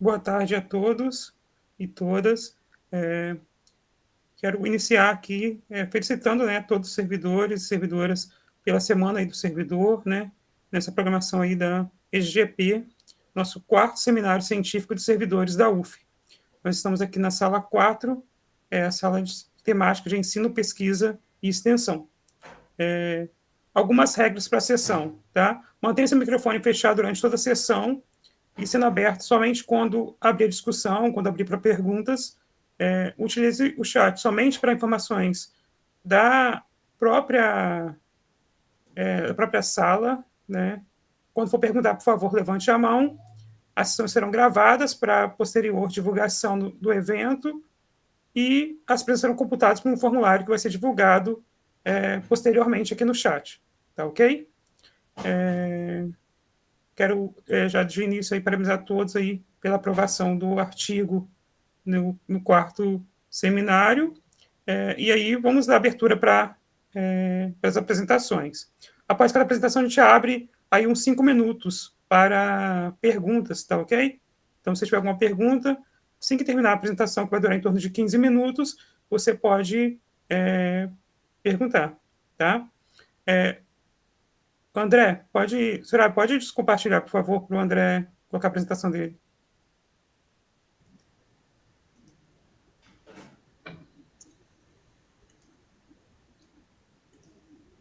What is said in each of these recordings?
Boa tarde a todos e todas. É, Quero iniciar aqui felicitando, né, todos os servidores e servidoras pela semana aí do servidor, né, nessa programação aí da EGP, nosso quarto seminário científico de servidores da UF. Nós estamos aqui na sala 4, a sala de temática de ensino, pesquisa e extensão. Algumas regras para a sessão, tá? Mantenha seu microfone fechado durante toda a sessão e sendo aberto somente quando abrir a discussão, quando abrir para perguntas. Utilize o chat somente para informações da própria, da própria sala, né? Quando for perguntar, por favor, levante a mão. As sessões serão gravadas para posterior divulgação do evento e as perguntas serão computadas por um formulário que vai ser divulgado posteriormente aqui no chat. Tá ok? Quero já de início aí parabenizar todos aí pela aprovação do artigo no quarto seminário. E aí vamos dar abertura para as apresentações. Após cada apresentação, a gente abre aí uns 5 minutos para perguntas, tá ok? Então, se tiver alguma pergunta, assim que terminar a apresentação, que vai durar em torno de 15 minutos, você pode perguntar, tá? André, senhora, pode compartilhar, por favor, para o André colocar a apresentação dele.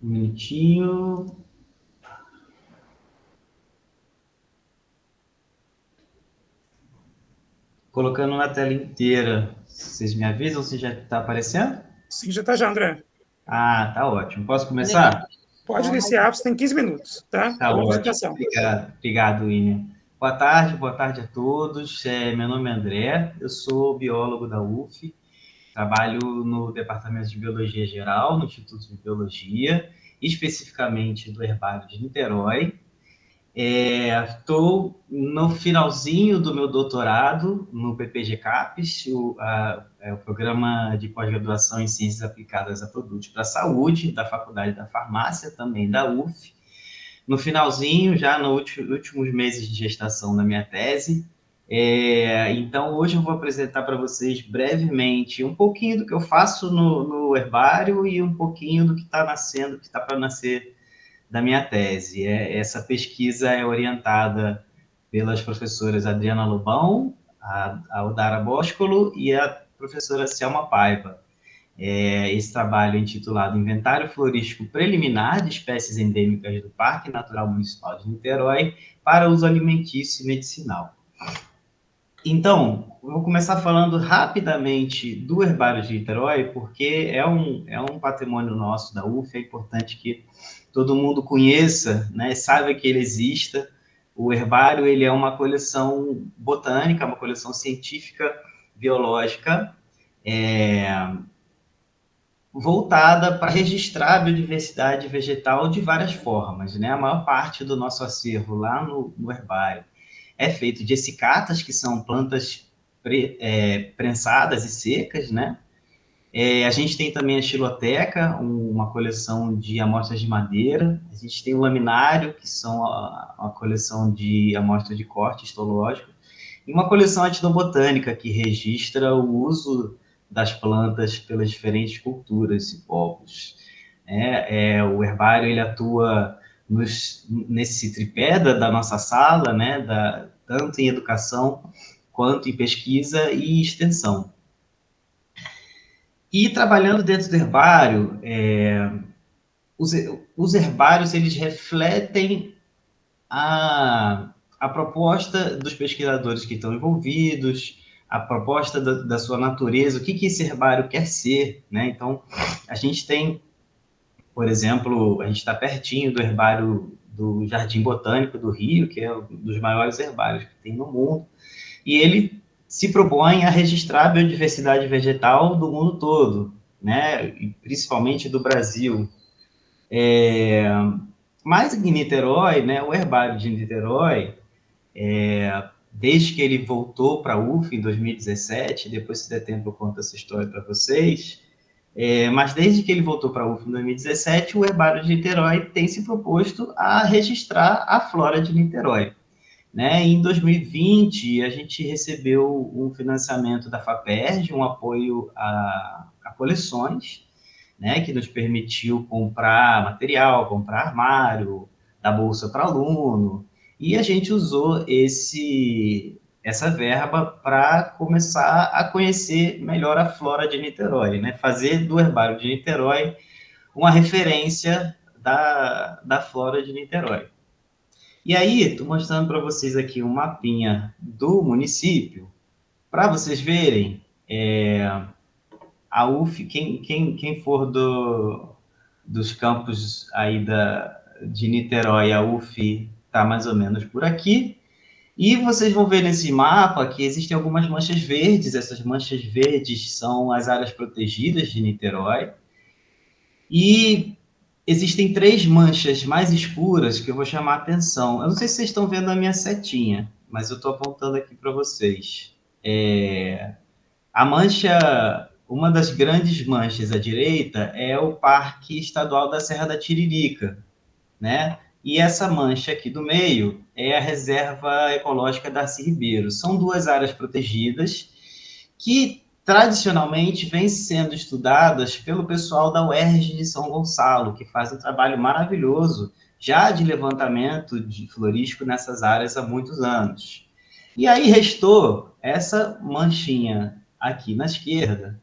Um minutinho. Colocando na tela inteira. Vocês me avisam se já está aparecendo? Sim, já está já, André. Ah, tá ótimo. Posso começar? Pode iniciar, você tem 15 minutos, tá? Tá Para a ótimo. apresentação. Obrigado, William. Boa tarde a todos. Meu nome é André, eu sou biólogo da UF, trabalho no Departamento de Biologia Geral, no Instituto de Biologia, especificamente do Herbário de Niterói. Estou no finalzinho do meu doutorado no PPG CAPES, o Programa de Pós-Graduação em Ciências Aplicadas a Produtos para a Saúde, da Faculdade da Farmácia, também da UF. No finalzinho, já nos últimos meses de gestação da minha tese. Então, hoje eu vou apresentar para vocês brevemente um pouquinho do que eu faço no herbário e um pouquinho do que está nascendo, que está para nascer da minha tese. Essa pesquisa é orientada pelas professoras Adriana Lobão, a Odara Boscolo e a professora Selma Paiva. Esse trabalho é intitulado Inventário Florístico Preliminar de Espécies Endêmicas do Parque Natural Municipal de Niterói para uso alimentício e medicinal. Então, eu vou começar falando rapidamente do Herbário de Niterói, porque é um patrimônio nosso da UF, é importante que todo mundo conheça, né, saiba que ele exista. O herbário ele é uma coleção botânica, uma coleção científica, biológica, voltada para registrar a biodiversidade vegetal de várias formas, né? A maior parte do nosso acervo lá no herbário é feito de essicatas, que são plantas prensadas e secas, né? A gente tem também a xiloteca, uma coleção de amostras de madeira. A gente tem o laminário, que são uma coleção de amostras de corte histológico. E uma coleção etnobotânica, que registra o uso das plantas pelas diferentes culturas e povos. O herbário ele atua nesse tripé da nossa sala, né, tanto em educação quanto em pesquisa e extensão. E trabalhando dentro do herbário, os herbários eles refletem a proposta dos pesquisadores que estão envolvidos, a proposta da sua natureza, o que esse herbário quer ser, né? Então, a gente tem, por exemplo, a gente está pertinho do herbário do Jardim Botânico do Rio, que é um dos maiores herbários que tem no mundo, e ele se propõe a registrar a biodiversidade vegetal do mundo todo, né? E principalmente do Brasil. Mas em Niterói, né, o herbário de Niterói, desde que ele voltou para a UF em 2017, depois se der tempo eu conto essa história para vocês, mas desde que ele voltou para a UF em 2017, o herbário de Niterói tem se proposto a registrar a flora de Niterói. né? E em 2020, a gente recebeu um financiamento da FAPERJ, um apoio a coleções, né? Que nos permitiu comprar material, comprar armário, dar bolsa para aluno, e a gente usou essa verba para começar a conhecer melhor a flora de Niterói, né? Fazer do Herbário de Niterói uma referência da flora de Niterói. E aí, estou mostrando para vocês aqui um mapinha do município, para vocês verem, a UF, quem for dos campos aí de Niterói, a UF está mais ou menos por aqui. E vocês vão ver nesse mapa que existem algumas manchas verdes. Essas manchas verdes são as áreas protegidas de Niterói. E existem 3 manchas mais escuras que eu vou chamar a atenção. Eu não sei se vocês estão vendo a minha setinha, mas eu estou apontando aqui para vocês. A mancha, uma das grandes manchas à direita é o Parque Estadual da Serra da Tiririca, né? E essa mancha aqui do meio é a Reserva Ecológica Darcy Ribeiro. São 2 áreas protegidas que tradicionalmente vêm sendo estudadas pelo pessoal da UERJ de São Gonçalo, que faz um trabalho maravilhoso já de levantamento de florístico nessas áreas há muitos anos. E aí restou essa manchinha aqui na esquerda,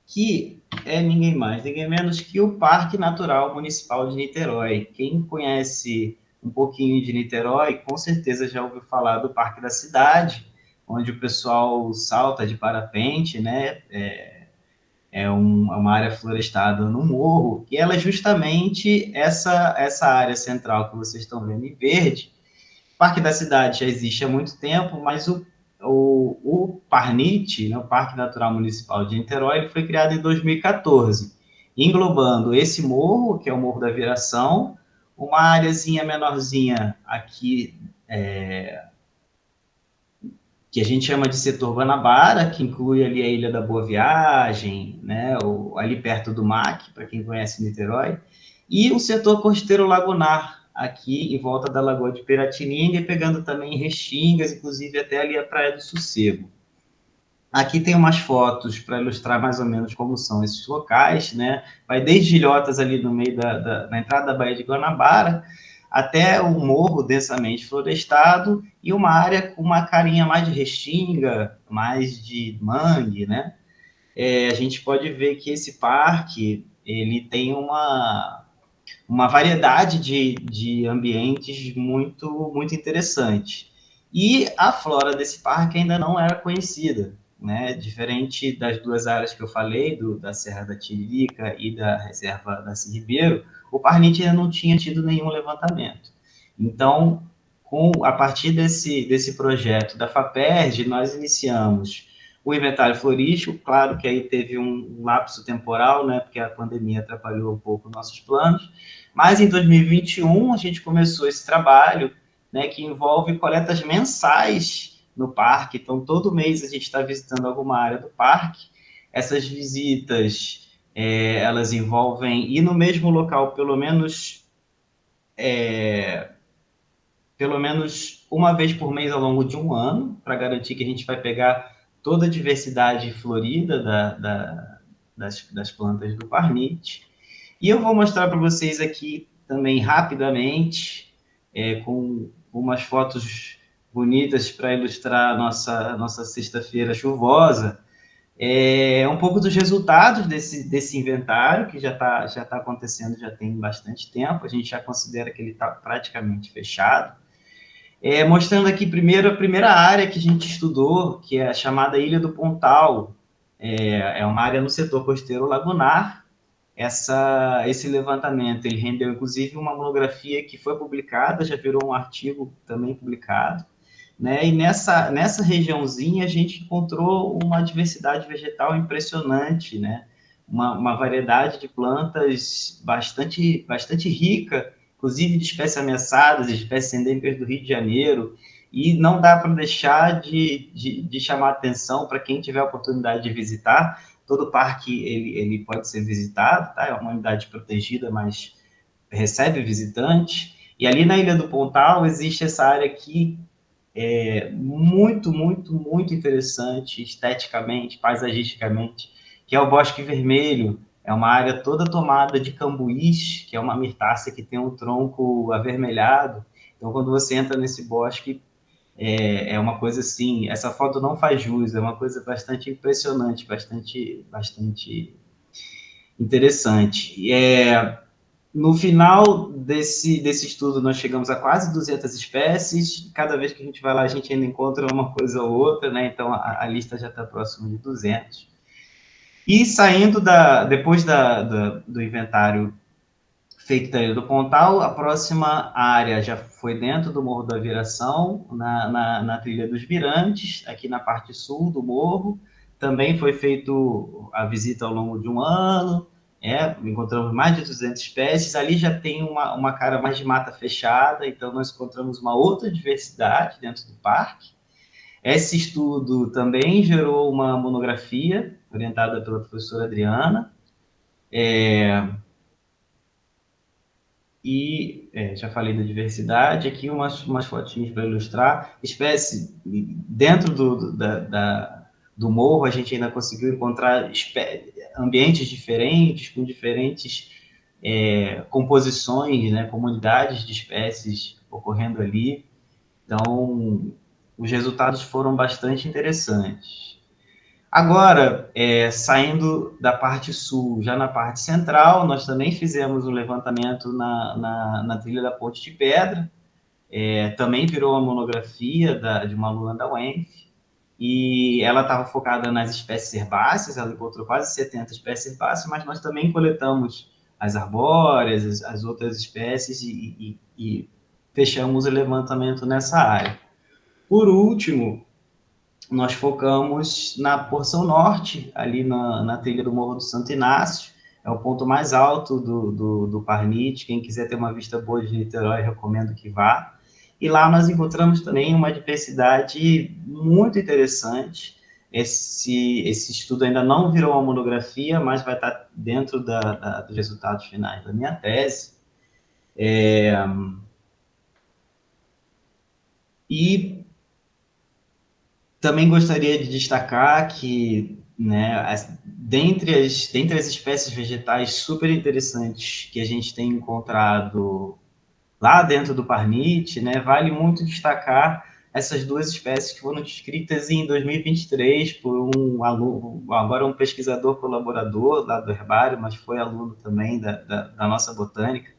que é ninguém mais, ninguém menos que o Parque Natural Municipal de Niterói. Quem conhece um pouquinho de Niterói, com certeza já ouviu falar do Parque da Cidade, onde o pessoal salta de parapente, né? Uma área florestada no morro, e ela é justamente essa área central que vocês estão vendo em verde. O Parque da Cidade já existe há muito tempo, mas o Parnit, né, o Parque Natural Municipal de Niterói, ele foi criado em 2014, englobando esse morro, que é o Morro da Viração, uma áreazinha menorzinha aqui, que a gente chama de setor Guanabara, que inclui ali a Ilha da Boa Viagem, né, ali perto do MAC, para quem conhece Niterói, e o setor costeiro lagunar, aqui em volta da Lagoa de Piratininga, e pegando também Restingas, inclusive até ali a Praia do Sossego. Aqui tem umas fotos para ilustrar mais ou menos como são esses locais, né? Vai desde Ilhotas ali no meio na entrada da Baía de Guanabara, até o morro densamente florestado e uma área com uma carinha mais de restinga, mais de mangue, né? A gente pode ver que esse parque ele tem uma variedade de ambientes muito interessante. E a flora desse parque ainda não era conhecida, né? Diferente das 2 áreas que eu falei, da Serra da Tiririca e da Reserva Darcy Ribeiro, o Parnit ainda não tinha tido nenhum levantamento. Então, a partir desse projeto da FAPERJ, nós iniciamos o inventário florístico. Claro que aí teve um lapso temporal, né, porque a pandemia atrapalhou um pouco nossos planos, mas em 2021 a gente começou esse trabalho, né, que envolve coletas mensais no parque. Então, todo mês a gente está visitando alguma área do parque. Essas visitas, elas envolvem ir no mesmo local pelo menos uma vez por mês ao longo de um ano, para garantir que a gente vai pegar toda a diversidade florida das plantas do Parnit. E eu vou mostrar para vocês aqui também rapidamente, com umas fotos bonitas para ilustrar a nossa sexta-feira chuvosa, um pouco dos resultados desse inventário, que já tá acontecendo, já tem bastante tempo. A gente já considera que ele está praticamente fechado. Mostrando aqui primeiro a primeira área que a gente estudou, que é a chamada Ilha do Pontal. É uma área no setor costeiro lagunar. Esse levantamento ele rendeu, inclusive, uma monografia que foi publicada, já virou um artigo também publicado, né? E nessa regiãozinha a gente encontrou uma diversidade vegetal impressionante, né? Uma variedade de plantas bastante rica, inclusive de espécies ameaçadas, de espécies endêmicas do Rio de Janeiro, e não dá para deixar de chamar atenção para quem tiver a oportunidade de visitar. Todo parque ele pode ser visitado, tá? É uma unidade protegida, mas recebe visitantes. E ali na Ilha do Pontal existe essa área aqui, muito, muito, muito interessante, esteticamente, paisagisticamente, que é o Bosque Vermelho. É uma área toda tomada de cambuís, que é uma mirtácea que tem um tronco avermelhado. Então, quando você entra nesse bosque, é uma coisa assim, essa foto não faz jus, é uma coisa bastante impressionante, bastante interessante. No final desse estudo, nós chegamos a quase 200 espécies. Cada vez que a gente vai lá, a gente ainda encontra uma coisa ou outra, né? Então, a lista já está próxima de 200. E saindo depois do inventário feito da Ilha do Pontal, a próxima área já foi dentro do Morro da Viração, na Trilha dos Mirantes, aqui na parte sul do morro. Também foi feito a visita ao longo de um ano, encontramos mais de 200 espécies. Ali já tem uma cara mais de mata fechada, então nós encontramos uma outra diversidade dentro do parque. Esse estudo também gerou uma monografia orientada pela professora Adriana, já falei da diversidade, aqui umas fotinhas para ilustrar. Espécie, dentro do morro, a gente ainda conseguiu encontrar ambientes diferentes, com diferentes composições, né, comunidades de espécies ocorrendo ali. Então, os resultados foram bastante interessantes. Agora, saindo da parte sul, já na parte central, nós também fizemos um levantamento na trilha da Ponte de Pedra, também virou uma monografia de uma aluna da UENF, e ela estava focada nas espécies herbáceas, ela encontrou quase 70 espécies herbáceas, mas nós também coletamos as arbóreas, as outras espécies, e fechamos o levantamento nessa área. Por último, nós focamos na porção norte, ali na trilha do Morro do Santo Inácio, é o ponto mais alto do Parnite. Quem quiser ter uma vista boa de Niterói, recomendo que vá. E lá nós encontramos também uma diversidade muito interessante. Esse estudo ainda não virou uma monografia, mas vai estar dentro dos resultados finais da minha tese. E também gostaria de destacar que, né, dentre as espécies vegetais super interessantes que a gente tem encontrado lá dentro do Parnite, né, vale muito destacar essas duas espécies que foram descritas em 2023 por um aluno, agora um pesquisador colaborador lá do herbário, mas foi aluno também da nossa botânica,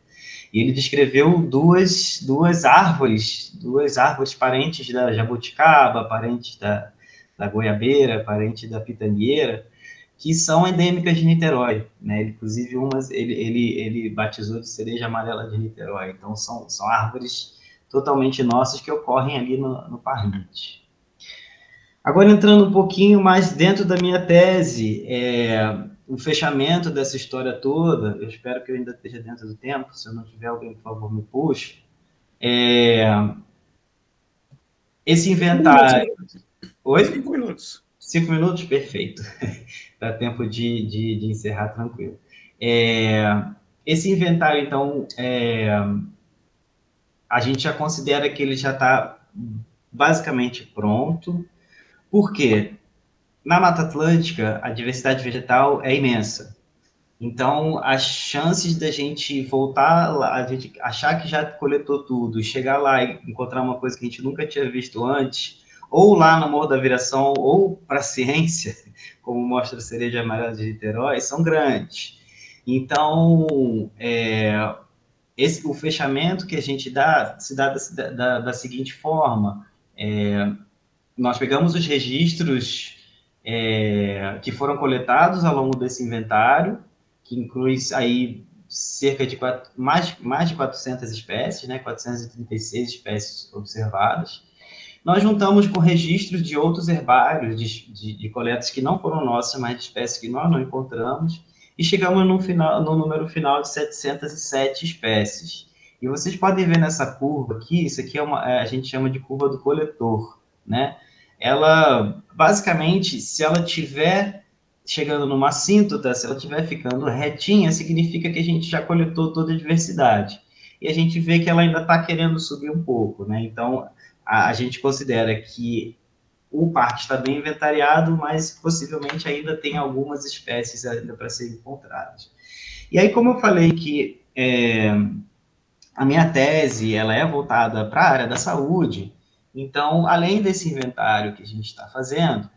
e ele descreveu duas árvores parentes da jabuticaba, parentes da goiabeira, parentes da pitangueira, que são endêmicas de Niterói, né? Inclusive, ele batizou de cereja amarela de Niterói. Então, são árvores totalmente nossas que ocorrem ali no Parnite. Agora, entrando um pouquinho mais dentro da minha tese, o fechamento dessa história toda, eu espero que eu ainda esteja dentro do tempo, se eu não tiver alguém, por favor, me puxe. Esse inventário... 5 minutos. 5 minutos? Perfeito. Dá tempo de encerrar tranquilo. Esse inventário, então, a gente já considera que ele já está basicamente pronto. Por quê? Na Mata Atlântica, a diversidade vegetal é imensa. Então, as chances da gente voltar lá, a gente achar que já coletou tudo, chegar lá e encontrar uma coisa que a gente nunca tinha visto antes, ou lá no Morro da Viração, ou para a ciência, como mostra a cereja amarela de Niterói, são grandes. Então, o fechamento que a gente dá se dá da seguinte forma: nós pegamos os registros que foram coletados ao longo desse inventário, que inclui aí cerca de mais de 400 espécies, né, 436 espécies observadas. Nós juntamos com registros de outros herbários, de coletas que não foram nossas, mas de espécies que nós não encontramos, e chegamos no número final de 707 espécies. E vocês podem ver nessa curva aqui, isso aqui a gente chama de curva do coletor, né? Ela, basicamente, se ela tiver chegando numa assíntota, se ela estiver ficando retinha, significa que a gente já coletou toda a diversidade. E a gente vê que ela ainda está querendo subir um pouco, né? Então, a gente considera que o parque está bem inventariado, mas possivelmente ainda tem algumas espécies ainda para serem encontradas. E aí, como eu falei que a minha tese ela é voltada para a área da saúde, então, além desse inventário que a gente está fazendo,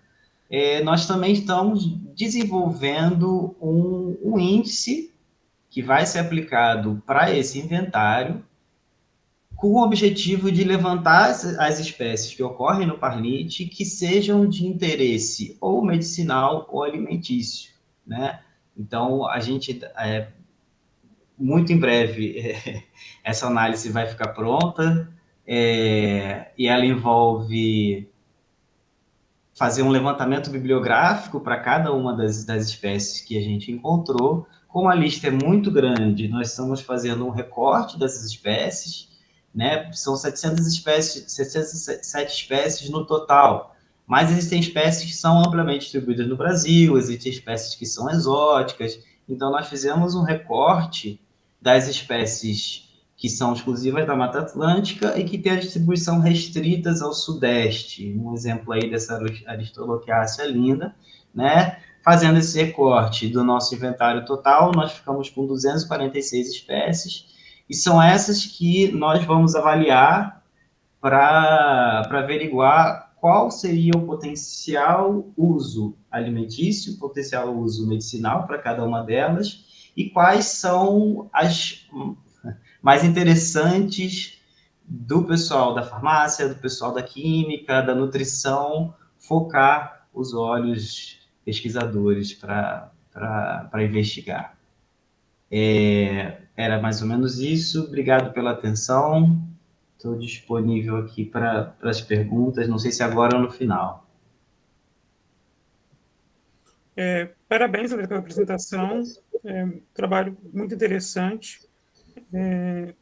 nós também estamos desenvolvendo um índice que vai ser aplicado para esse inventário, com o objetivo de levantar as espécies que ocorrem no Parnite que sejam de interesse ou medicinal ou alimentício, né? Então, a gente, muito em breve, essa análise vai ficar pronta, e ela envolve fazer um levantamento bibliográfico para cada uma das espécies que a gente encontrou. Como a lista é muito grande, nós estamos fazendo um recorte dessas espécies, né? São 700 espécies, 707 espécies no total, mas existem espécies que são amplamente distribuídas no Brasil, existem espécies que são exóticas, então nós fizemos um recorte das espécies que são exclusivas da Mata Atlântica e que têm a distribuição restritas ao sudeste. Um exemplo aí dessa Aristolochiaceae linda, né? Fazendo esse recorte do nosso inventário total, nós ficamos com 246 espécies, e são essas que nós vamos avaliar para averiguar qual seria o potencial uso alimentício, o potencial uso medicinal para cada uma delas, e quais são as mais interessantes do pessoal da farmácia, do pessoal da química, da nutrição, focar os olhos pesquisadores para investigar. Era mais ou menos isso. Obrigado pela atenção. Estou disponível aqui para as perguntas, não sei se agora ou no final. Parabéns, André, pela apresentação. Trabalho muito interessante.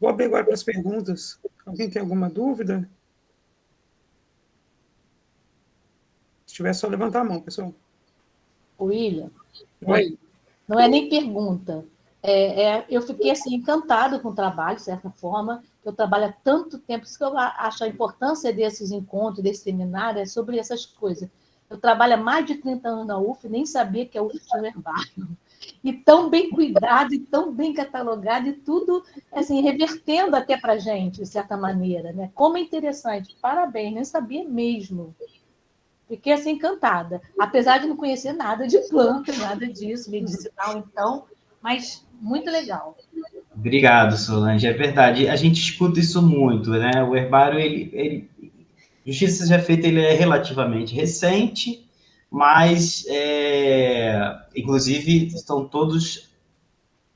Vou abrir agora para as perguntas. Alguém tem alguma dúvida? Se tiver, só levantar a mão, pessoal. William, Oi. Não é nem pergunta. Eu fiquei assim, encantado com o trabalho, de certa forma. Eu trabalho há tanto tempo, isso que eu acho a importância desses encontros, desse seminário, é sobre essas coisas. Eu trabalho há mais de 30 anos na UF, nem sabia que a UF tinha um herbário. E tão bem cuidado, e tão bem catalogado, e tudo assim, revertendo até para a gente, de certa maneira. Né? Como é interessante. Parabéns, nem sabia mesmo. Fiquei assim encantada, apesar de não conhecer nada de planta, nada disso, medicinal, então, mas muito legal. Obrigado, Solange. É verdade, a gente escuta isso muito, né? O herbário, justiça já feita, ele é relativamente recente, mas, inclusive, estão todos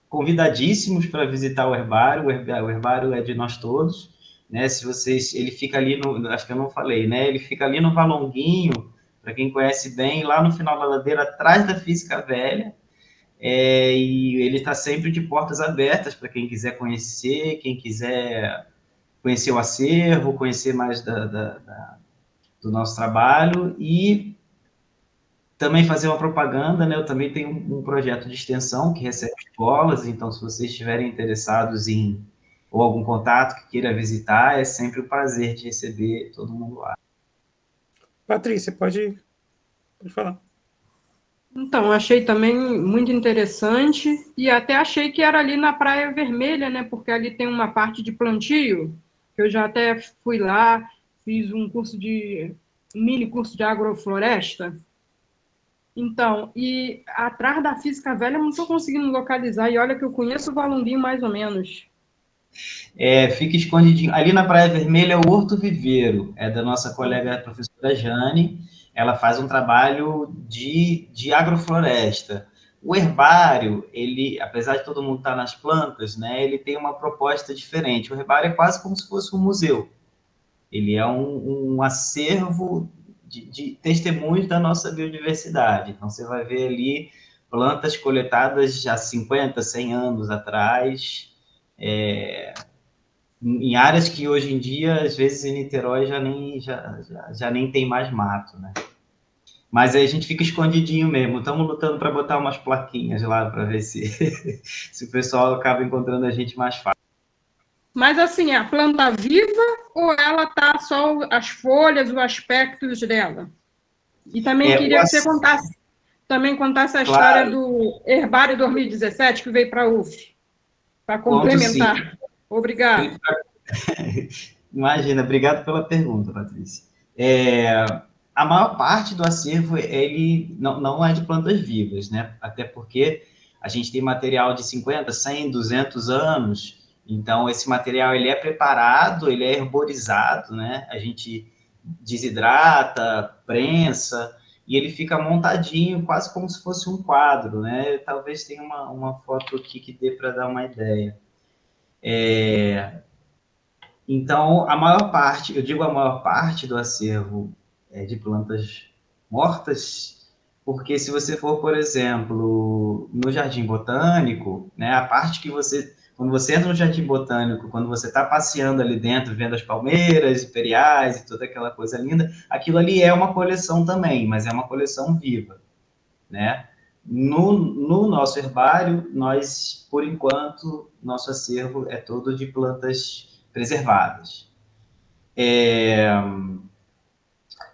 convidadíssimos para visitar o herbário. O herbário é de nós todos, né? Se vocês, ele fica ali acho que eu não falei, né? Ele fica ali no Valonguinho, para quem conhece bem, lá no final da ladeira, atrás da Física Velha, e ele está sempre de portas abertas para quem quiser conhecer, quem quiser conhecer o acervo, conhecer mais do nosso trabalho, e também fazer uma propaganda, né? Eu também tenho um projeto de extensão que recebe escolas, então se vocês estiverem interessados ou algum contato que queira visitar, é sempre um prazer de receber todo mundo lá. Patrícia, pode falar. Então, achei também muito interessante e até achei que era ali na Praia Vermelha, né? Porque ali tem uma parte de plantio, que eu já até fui lá, fiz um mini curso de agrofloresta. Então, e atrás da Física Velha eu não estou conseguindo localizar, e olha que eu conheço o Valonguinho mais ou menos. Fica escondidinho. Ali na Praia Vermelha é o Horto Viveiro, é da nossa colega professora Jane. Ela faz um trabalho de agrofloresta. O herbário, ele, apesar de todo mundo estar nas plantas, né, ele tem uma proposta diferente. O herbário é quase como se fosse um museu. Ele é um acervo de testemunhos da nossa biodiversidade. Então, você vai ver ali plantas coletadas há 50, 100 anos atrás, em áreas que hoje em dia, às vezes, em Niterói já nem tem mais mato, né? Mas aí a gente fica escondidinho mesmo. Estamos lutando para botar umas plaquinhas lá para ver se o pessoal acaba encontrando a gente mais fácil. Mas assim, a planta viva ou ela tá só as folhas, os aspectos dela? E também queria que você contasse a história Claro, do Herbário 2017 que veio para a UF, para conto sim. complementar. Obrigada. Imagina, obrigado pela pergunta, Patrícia. A maior parte do acervo, ele não é de plantas vivas, né? Até porque a gente tem material de 50, 100, 200 anos, então esse material ele é preparado, ele é herborizado, né? A gente desidrata, prensa, e ele fica montadinho, quase como se fosse um quadro, né? Talvez tenha uma foto aqui que dê para dar uma ideia. Então, a maior parte, eu digo a maior parte do acervo de plantas mortas, porque se você for, por exemplo, no Jardim Botânico, né, a parte que você, quando você entra no Jardim Botânico, quando você está passeando ali dentro, vendo as palmeiras imperiais e toda aquela coisa linda, aquilo ali é uma coleção também, mas é uma coleção viva, né? No nosso herbário, nós, por enquanto, nosso acervo é todo de plantas preservadas.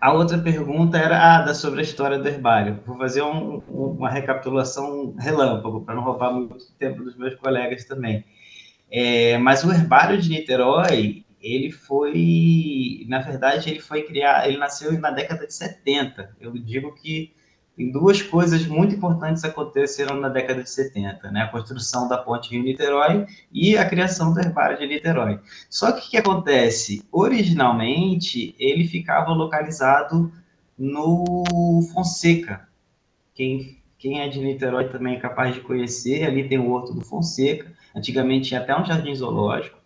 A outra pergunta era sobre a história do herbário. Vou fazer uma recapitulação relâmpago, para não roubar muito tempo dos meus colegas também. Mas o herbário de Niterói, na verdade, ele foi criado, ele nasceu na década de 70. Eu digo que tem duas coisas muito importantes que aconteceram na década de 70, né? A construção da ponte Rio-Niterói e a criação do herbário de Niterói. Só que o que acontece? Originalmente, ele ficava localizado no Fonseca. Quem é de Niterói também é capaz de conhecer, ali tem o Horto do Fonseca, antigamente tinha até um jardim zoológico.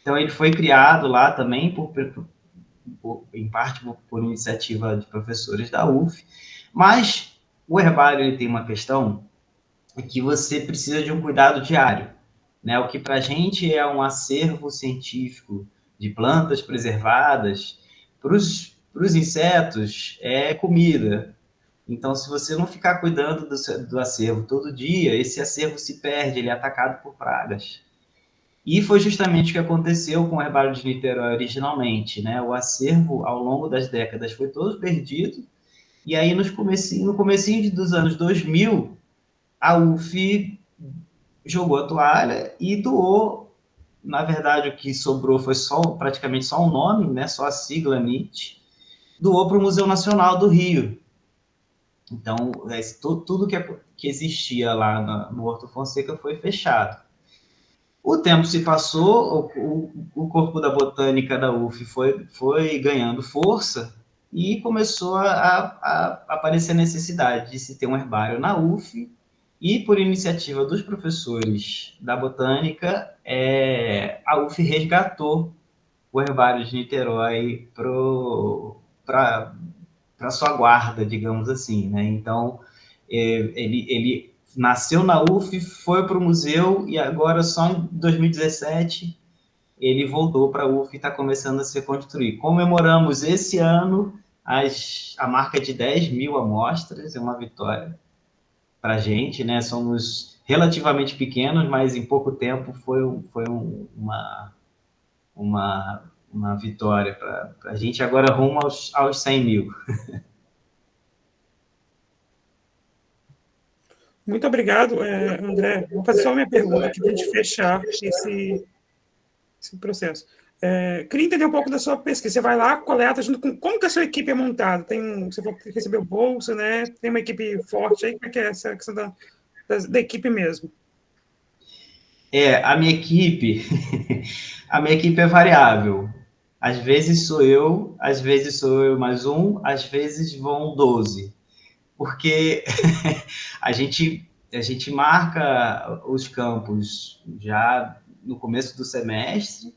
Então, ele foi criado lá também, em parte por iniciativa de professores da UF, mas o herbário ele tem uma questão que você precisa de um cuidado diário, né? O que para a gente é um acervo científico de plantas preservadas, para os insetos é comida. Então, se você não ficar cuidando do acervo todo dia, esse acervo se perde, ele é atacado por pragas. E foi justamente o que aconteceu com o herbário de Niterói originalmente, né? O acervo, ao longo das décadas, foi todo perdido, e aí no comecinho dos anos 2000, a UF jogou a toalha e doou. Na verdade, o que sobrou foi praticamente só um nome, né? Só a sigla NIT, doou para o Museu Nacional do Rio. Então, tudo que existia lá no Horto Fonseca foi fechado. O tempo se passou, o corpo da botânica da UF foi ganhando força e começou a aparecer a necessidade de se ter um herbário na UF, e por iniciativa dos professores da botânica, a UF resgatou o herbário de Niterói para sua guarda, digamos assim, né? Então, ele nasceu na UF, foi para o museu, e agora, só em 2017, ele voltou para a UF e está começando a se construir. Comemoramos esse ano a marca de 10 mil amostras, é uma vitória para a gente, né? Somos relativamente pequenos, mas em pouco tempo foi uma vitória para a gente, agora rumo aos 100 mil. Muito obrigado, André. Vou fazer só uma pergunta aqui para a gente fechar esse processo. Queria entender um pouco da sua pesquisa. Você vai lá, coleta junto com... Como que a sua equipe é montada? Você recebeu bolsa, né? Tem uma equipe forte aí? Como é que é essa questão da equipe mesmo? A minha equipe, a minha equipe é variável. Às vezes sou eu mais um, às vezes vão 12. Porque a gente marca os campos já no começo do semestre,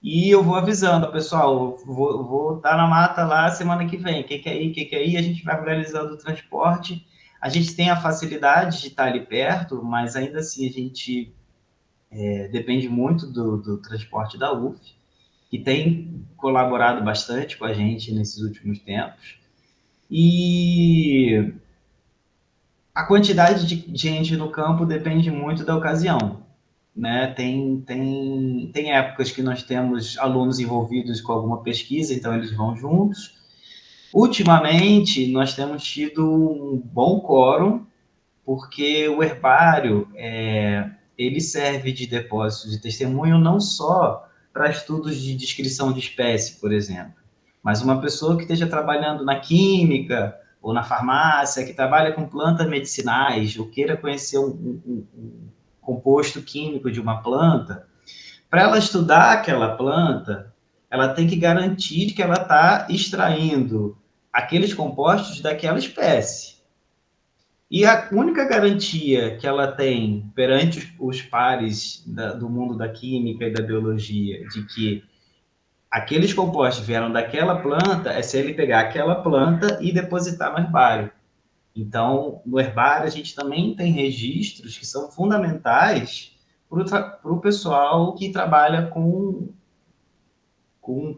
e eu vou avisando, pessoal, vou estar na mata lá semana que vem, quem quer ir, a gente vai organizando o transporte. A gente tem a facilidade de estar ali perto, mas ainda assim a gente depende muito do transporte da UF, que tem colaborado bastante com a gente nesses últimos tempos. E a quantidade de gente no campo depende muito da ocasião. né? Tem épocas que nós temos alunos envolvidos com alguma pesquisa, então eles vão juntos. Ultimamente, nós temos tido um bom quórum, porque o herbário, ele serve de depósito de testemunho não só para estudos de descrição de espécie, por exemplo, mas uma pessoa que esteja trabalhando na química ou na farmácia, que trabalha com plantas medicinais, ou queira conhecer um composto químico de uma planta, para ela estudar aquela planta, ela tem que garantir que ela está extraindo aqueles compostos daquela espécie. E a única garantia que ela tem perante os pares do mundo da química e da biologia de que aqueles compostos vieram daquela planta é se ele pegar aquela planta e depositar no herbário. Então, no herbário, a gente também tem registros que são fundamentais para o pessoal que trabalha com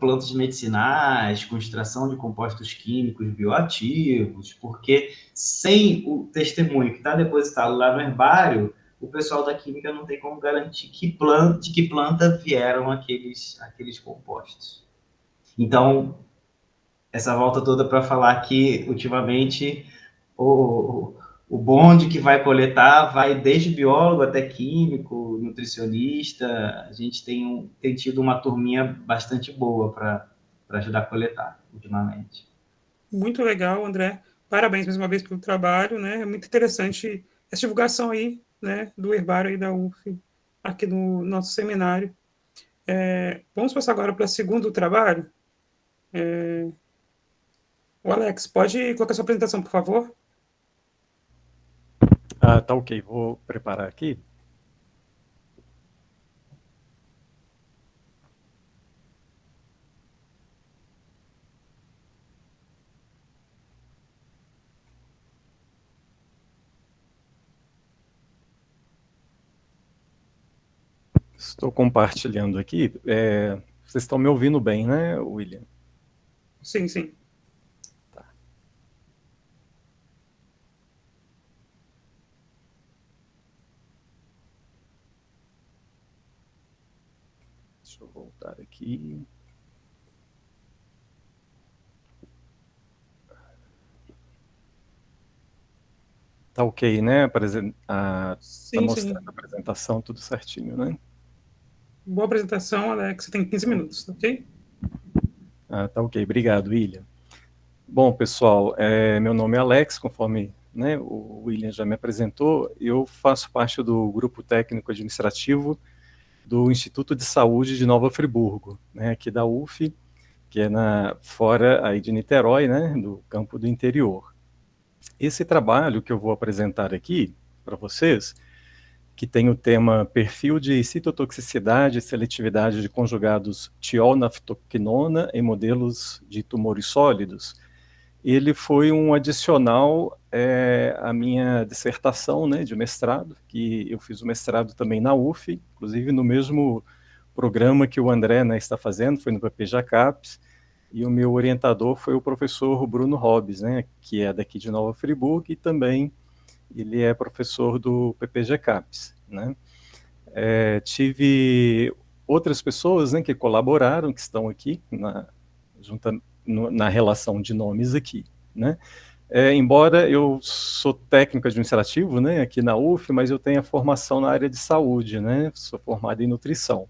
plantas medicinais, com extração de compostos químicos bioativos, porque sem o testemunho que está depositado lá no herbário, o pessoal da química não tem como garantir de que planta vieram aqueles compostos. Então, essa volta toda para falar que, ultimamente, o bonde que vai coletar vai desde biólogo até químico, nutricionista. A gente tem tido uma turminha bastante boa para ajudar a coletar, ultimamente. Muito legal, André. Parabéns mais uma vez pelo trabalho, né? É muito interessante essa divulgação aí, né, do herbário aí da UF, aqui no nosso seminário. Vamos passar agora para o segundo trabalho. O Alex, pode colocar sua apresentação, por favor? Tá ok, vou preparar aqui. Estou compartilhando aqui. Vocês estão me ouvindo bem, né, William? Sim, sim. Tá. Deixa eu voltar aqui. Tá ok, né? Tá mostrando a apresentação, tudo certinho, né? Boa apresentação, Alex. Você tem 15 minutos, ok? Tá ok. Obrigado, William. Bom, pessoal, meu nome é Alex, conforme, né, o William já me apresentou. Eu faço parte do Grupo Técnico Administrativo do Instituto de Saúde de Nova Friburgo, né, aqui da UF, que é fora aí de Niterói, né, do campo do interior. Esse trabalho que eu vou apresentar aqui para vocês, que tem o tema Perfil de citotoxicidade e seletividade de conjugados tiol-naftoquinona em modelos de tumores sólidos, ele foi um adicional à minha dissertação, né, de mestrado, que eu fiz o mestrado também na UF, inclusive no mesmo programa que o André, né, está fazendo, foi no PPG CAPES, e o meu orientador foi o professor Bruno Hobbes, né, que é daqui de Nova Friburgo, e também ele é professor do PPG CAPES, né. Tive outras pessoas, né, que colaboraram, que estão aqui na relação de nomes aqui, né. Embora eu sou técnico administrativo, né, aqui na UF, mas eu tenho a formação na área de saúde, né, sou formado em nutrição.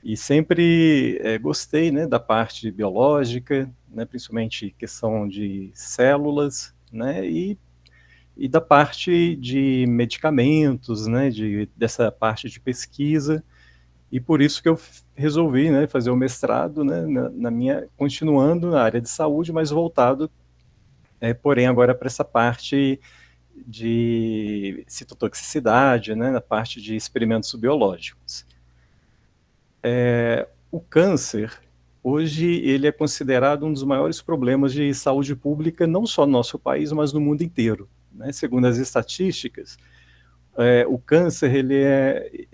E sempre gostei, né, da parte biológica, né, principalmente questão de células, né, e da parte de medicamentos, né, dessa parte de pesquisa, e por isso que eu resolvi, né, fazer o mestrado, né, continuando na área de saúde, mas voltado, porém agora para essa parte de citotoxicidade, né, na parte de experimentos biológicos. O câncer, hoje, ele é considerado um dos maiores problemas de saúde pública, não só no nosso país, mas no mundo inteiro, né? Segundo as estatísticas, o câncer, ele é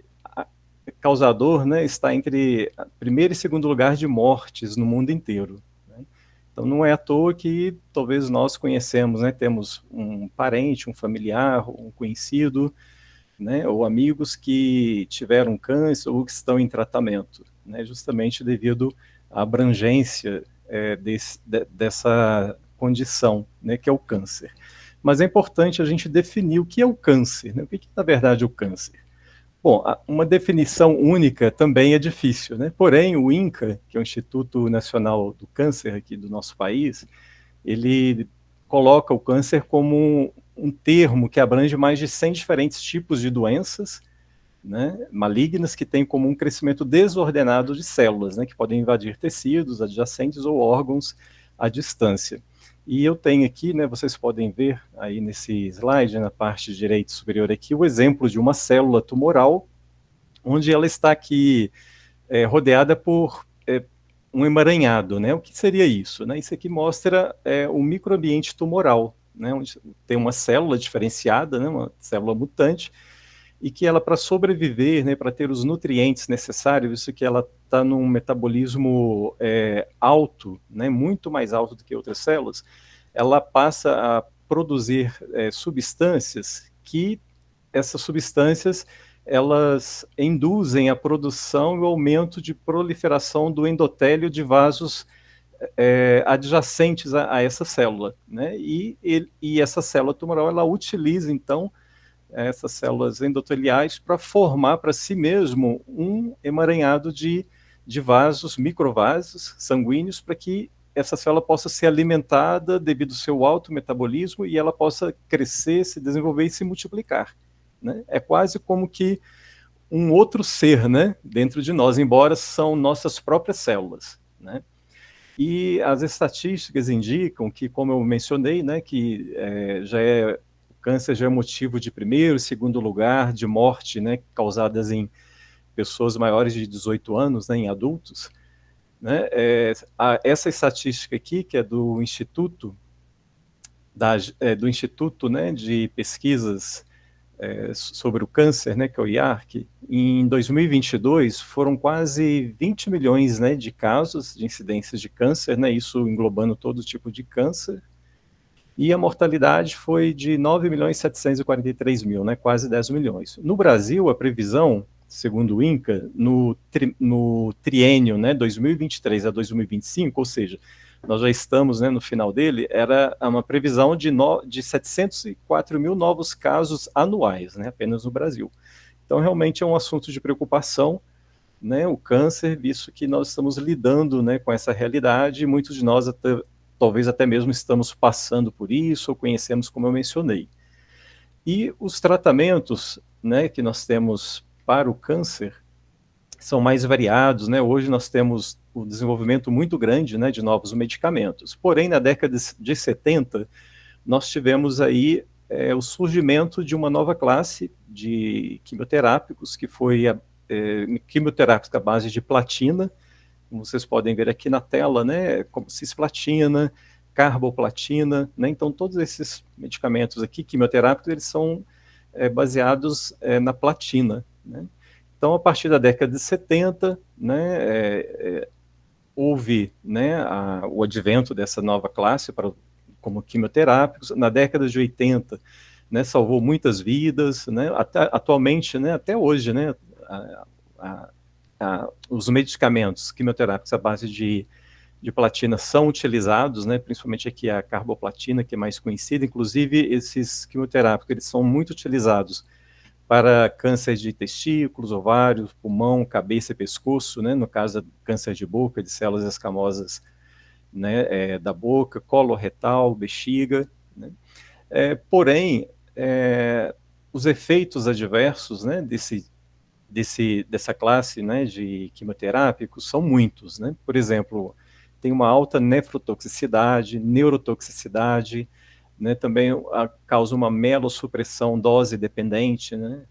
causador, né, está entre primeiro e segundo lugar de mortes no mundo inteiro, né? Então, não é à toa que talvez nós conhecemos, né, temos um parente, um familiar, um conhecido né, ou amigos que tiveram câncer ou que estão em tratamento, né, justamente devido à abrangência dessa condição, né, que é o câncer. Mas é importante a gente definir o que é o câncer, né, o que é, na verdade, o câncer. Bom, uma definição única também é difícil, né? Porém, o INCA, que é o Instituto Nacional do Câncer aqui do nosso país, ele coloca o câncer como um termo que abrange mais de 100 diferentes tipos de doenças, né, malignas, que têm como um crescimento desordenado de células, né, que podem invadir tecidos adjacentes ou órgãos à distância. E eu tenho aqui, né, vocês podem ver aí nesse slide, na parte direita superior aqui, o exemplo de uma célula tumoral, onde ela está aqui rodeada por um emaranhado, né? O que seria isso? Né? Isso aqui mostra o microambiente tumoral, né? Onde tem uma célula diferenciada, né? Uma célula mutante, e que ela, para sobreviver, né, para ter os nutrientes necessários, isso que ela está num metabolismo alto, né, muito mais alto do que outras células, ela passa a produzir substâncias que, essas substâncias, elas induzem a produção e o aumento de proliferação do endotélio de vasos adjacentes a essa célula, né, e essa célula tumoral, ela utiliza, então, essas células endoteliais para formar para si mesmo um emaranhado de vasos, microvasos sanguíneos, para que essa célula possa ser alimentada devido ao seu alto metabolismo e ela possa crescer, se desenvolver e se multiplicar, né? É quase como que um outro ser, né, dentro de nós, embora são nossas próprias células, né? E as estatísticas indicam que, como eu mencionei, né, que câncer já é motivo de primeiro e segundo lugar de morte, né, causadas em pessoas maiores de 18 anos, né, em adultos, né, essa estatística aqui, que é do Instituto, né, de Pesquisas sobre o Câncer, né, que é o IARC, em 2022 foram quase 20 milhões, né, de casos de incidências de câncer, né, isso englobando todo tipo de câncer, e a mortalidade foi de 9.743.000, né, quase 10 milhões. No Brasil, a previsão, segundo o INCA, no triênio, né, 2023 a 2025, ou seja, nós já estamos, né, no final dele, era uma previsão de 704 mil novos casos anuais, né, apenas no Brasil. Então, realmente é um assunto de preocupação, né, o câncer, visto que nós estamos lidando, né, com essa realidade, e muitos de nós talvez até mesmo estamos passando por isso, ou conhecemos, como eu mencionei. E os tratamentos, né, que nós temos para o câncer são mais variados, né? Hoje nós temos o desenvolvimento muito grande, né, de novos medicamentos. Porém, na década de 70, nós tivemos aí o surgimento de uma nova classe de quimioterápicos, que foi quimioterápicos à base de platina, como vocês podem ver aqui na tela, né, como cisplatina, carboplatina, né, então todos esses medicamentos aqui, quimioterápicos, eles são baseados na platina, né. Então, a partir da década de 70, né, houve, né, o advento dessa nova classe como quimioterápicos. Na década de 80, né, salvou muitas vidas, né, atualmente, né, até hoje, né, os medicamentos quimioterápicos à base de platina são utilizados, né, principalmente aqui a carboplatina, que é mais conhecida. Inclusive, esses quimioterápicos, eles são muito utilizados para câncer de testículos, ovários, pulmão, cabeça e pescoço, né, no caso do câncer de boca, de células escamosas, né, da boca, colo retal, bexiga, né. Porém, os efeitos adversos, né, dessa classe, né, de quimioterápicos são muitos, né. Por exemplo, tem uma alta nefrotoxicidade, neurotoxicidade, né, também causa uma melossupressão dose dependente, né,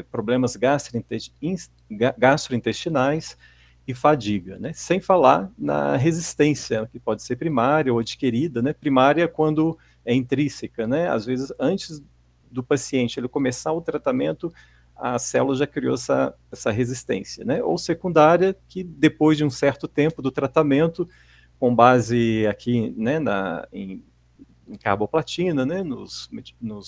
problemas gastrointestinais e fadiga, né, sem falar na resistência, que pode ser primária ou adquirida, né, primária quando é intrínseca, né, às vezes antes do paciente ele começar o tratamento, a célula já criou essa resistência, né, ou secundária, que depois de um certo tempo do tratamento, com base aqui, né, em carboplatina, né, nos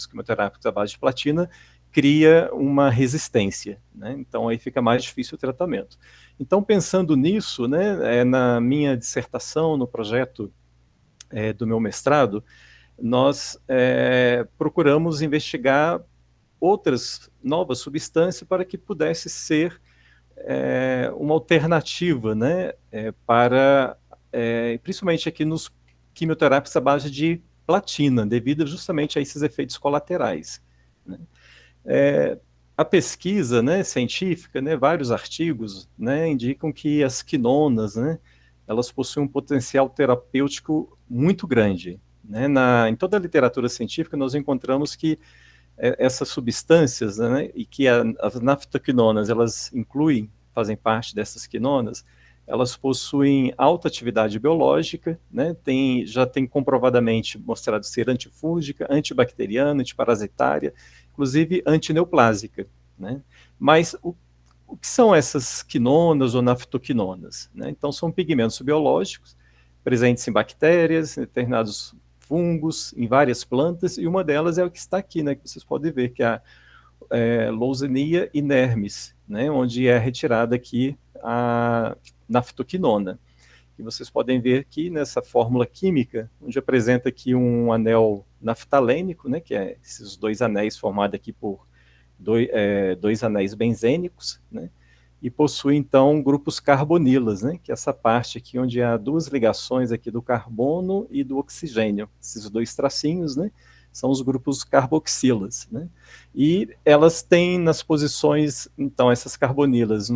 quimioterápicos à base de platina, cria uma resistência, né? Então aí fica mais difícil o tratamento. Então, pensando nisso, né, na minha dissertação, no projeto do meu mestrado, nós procuramos investigar outras novas substâncias para que pudesse ser uma alternativa, né, para, principalmente aqui nos quimioterápicos à base de platina, devido justamente a esses efeitos colaterais, né. A pesquisa, né, científica, né, vários artigos, né, indicam que as quinonas, né, elas possuem um potencial terapêutico muito grande, né. Em toda a literatura científica nós encontramos que essas substâncias, né, e que as naftoquinonas, elas fazem parte dessas quinonas, elas possuem alta atividade biológica, né, já tem comprovadamente mostrado ser antifúngica, antibacteriana, antiparasitária, inclusive antineoplásica, né? Mas o que são essas quinonas ou naftoquinonas, né? Então, são pigmentos biológicos presentes em bactérias, em determinados fungos, em várias plantas, e uma delas é o que está aqui, né, que vocês podem ver, que é a Lawsonia inermis, né, onde é retirada aqui a naftoquinona. E vocês podem ver aqui nessa fórmula química, onde apresenta aqui um anel naftalênico, né, que é esses dois anéis formados aqui por dois anéis benzênicos, né, e possui então grupos carbonilas, né, que é essa parte aqui onde há duas ligações aqui do carbono e do oxigênio. Esses dois tracinhos, né, são os grupos carboxilas, né, e elas têm nas posições, então, essas carbonilas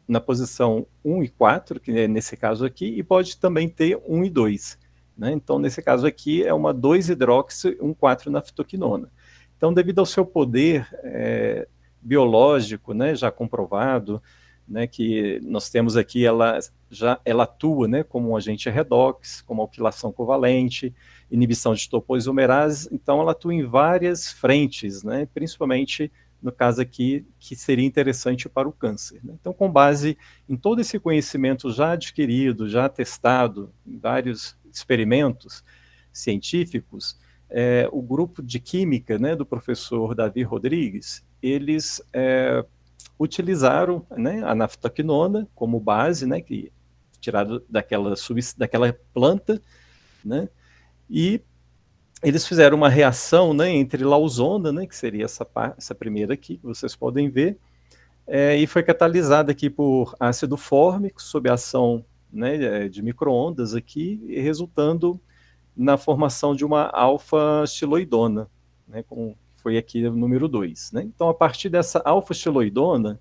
na posição 1 e 4, que é nesse caso aqui, e pode também ter 1 e 2. Né? Então, nesse caso aqui, é uma 2-hidroxi-1,4-naftoquinona. Então, devido ao seu poder biológico, né, já comprovado, né, que nós temos aqui, ela atua, né, como um agente redox, como alquilação covalente, inibição de topoisomerase, então ela atua em várias frentes, né, principalmente no caso aqui, que seria interessante para o câncer. Né? Então, com base em todo esse conhecimento já adquirido, já testado em vários experimentos científicos, o grupo de química, né, do professor Davi Rodrigues, eles utilizaram, né, a naftoquinona como base, né, que tirado daquela planta, né, e eles fizeram uma reação, né, entre Lawsona, né, que seria essa primeira aqui, que vocês podem ver, e foi catalisada aqui por ácido fórmico, sob a ação, né, de micro-ondas aqui, resultando na formação de uma alfa-estiloidona, né, como foi aqui o número 2. Né? Então, a partir dessa alfa-estiloidona,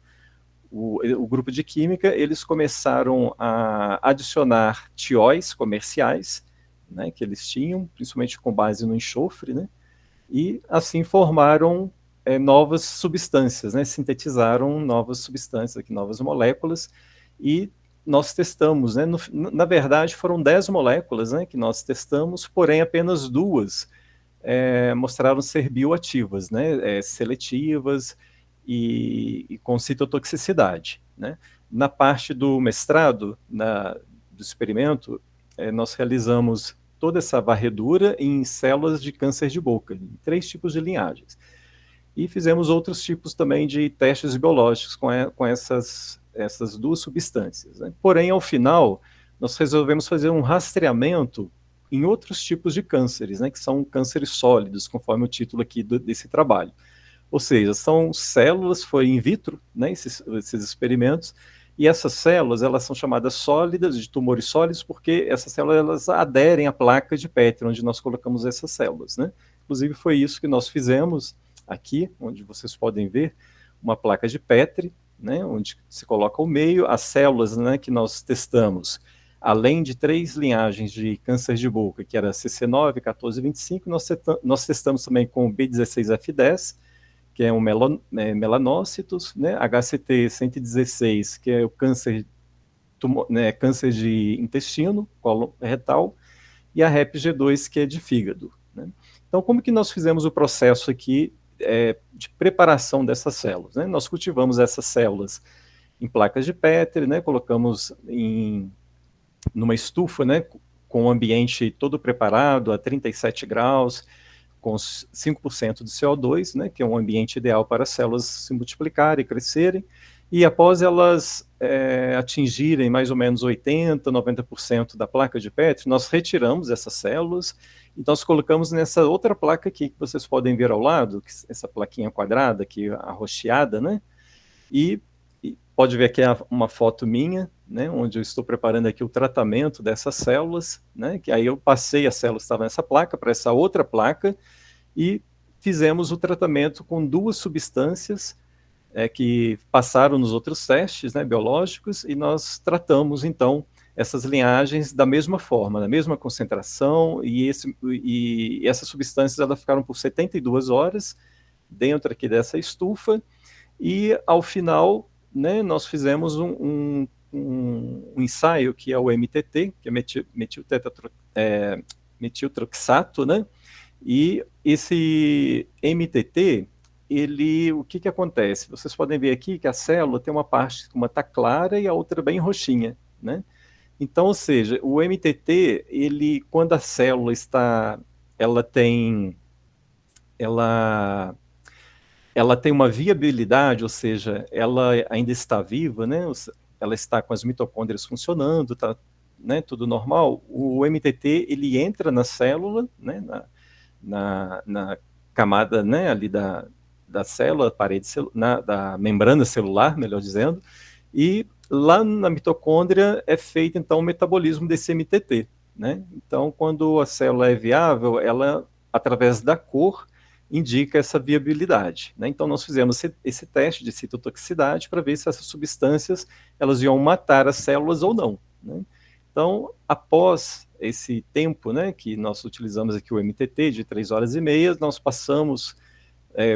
o grupo de química, eles começaram a adicionar tióis comerciais, né, que eles tinham, principalmente com base no enxofre, né, e assim formaram novas substâncias, né, sintetizaram novas substâncias, aqui, novas moléculas, e nós testamos, né, na verdade foram 10 moléculas, né, que nós testamos, porém apenas 2 mostraram ser bioativas, né, seletivas e com citotoxicidade. Né. Na parte do mestrado, do experimento, nós realizamos toda essa varredura em células de câncer de boca, em 3 tipos de linhagens. E fizemos outros tipos também de testes biológicos com essas 2 substâncias. Né? Porém, ao final, nós resolvemos fazer um rastreamento em outros tipos de cânceres, né, que são cânceres sólidos, conforme o título aqui desse trabalho. Ou seja, são células, foi in vitro, né, esses experimentos, e essas células, elas são chamadas sólidas, de tumores sólidos, porque essas células elas aderem à placa de Petri, onde nós colocamos essas células. Né? Inclusive, foi isso que nós fizemos aqui, onde vocês podem ver uma placa de Petri, né, onde se coloca o meio, as células, né, que nós testamos, além de 3 linhagens de câncer de boca, que era CC9, 14 e 25, nós testamos também com B16F10, que é um melanócitos, né, HCT 116, que é o câncer de intestino, colo retal, e a REP-G2, que é de fígado. Né. Então, como que nós fizemos o processo aqui de preparação dessas células? Né? Nós cultivamos essas células em placas de Petri, né, colocamos numa estufa, né, com o ambiente todo preparado a 37 graus, com 5% de CO2, né, que é um ambiente ideal para as células se multiplicarem e crescerem, e após elas atingirem mais ou menos 80%, 90% da placa de Petri, nós retiramos essas células e nós colocamos nessa outra placa aqui, que vocês podem ver ao lado, essa plaquinha quadrada aqui, arroxeada, né? E pode ver aqui uma foto minha, né, onde eu estou preparando aqui o tratamento dessas células, né, que aí eu passei as células que estavam nessa placa para essa outra placa e fizemos o tratamento com 2 substâncias que passaram nos outros testes, né, biológicos, e nós tratamos, então, essas linhagens da mesma forma, da mesma concentração, e essas substâncias elas ficaram por 72 horas dentro aqui dessa estufa, e ao final, né, nós fizemos um ensaio que é o MTT, que é metiltroxato, né, e esse MTT, o que acontece? Vocês podem ver aqui que a célula tem uma parte que uma está clara e a outra bem roxinha, né? Então, ou seja, o MTT, quando a célula ela tem uma viabilidade, ou seja, ela ainda está viva, né? Ela está com as mitocôndrias funcionando, tá, né, tudo normal. O MTT, ele entra na célula, né, na camada, né, ali da célula, da membrana celular, melhor dizendo, e lá na mitocôndria é feito, então, o metabolismo desse MTT, né? Então, quando a célula é viável, ela, através da cor, indica essa viabilidade, né? Então, nós fizemos esse teste de citotoxicidade para ver se essas substâncias elas iam matar as células ou não, né? Então, após esse tempo, né, que nós utilizamos aqui o MTT de 3 horas e meia, nós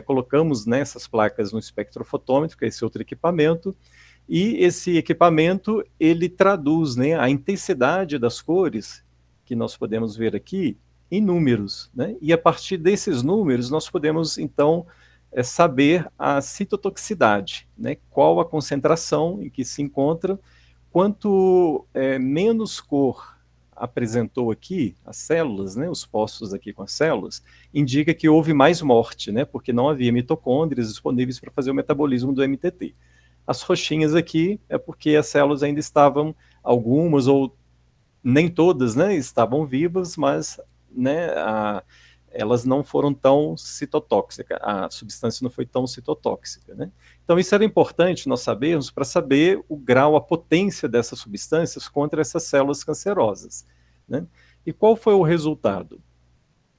colocamos nessas placas no espectrofotômetro, que é esse outro equipamento, e esse equipamento, ele traduz, né, a intensidade das cores, que nós podemos ver aqui, em números, né, e a partir desses números nós podemos, então, saber a citotoxicidade, né, qual a concentração em que se encontra, quanto menos cor apresentou aqui, as células, né, os postos aqui com as células, indica que houve mais morte, né, porque não havia mitocôndrias disponíveis para fazer o metabolismo do MTT. As roxinhas aqui é porque as células ainda estavam, algumas ou nem todas, né, estavam vivas, mas, né, elas não foram tão citotóxicas, a substância não foi tão citotóxica, né? Então isso era importante nós sabermos para saber o grau, a potência dessas substâncias contra essas células cancerosas, né? E qual foi o resultado?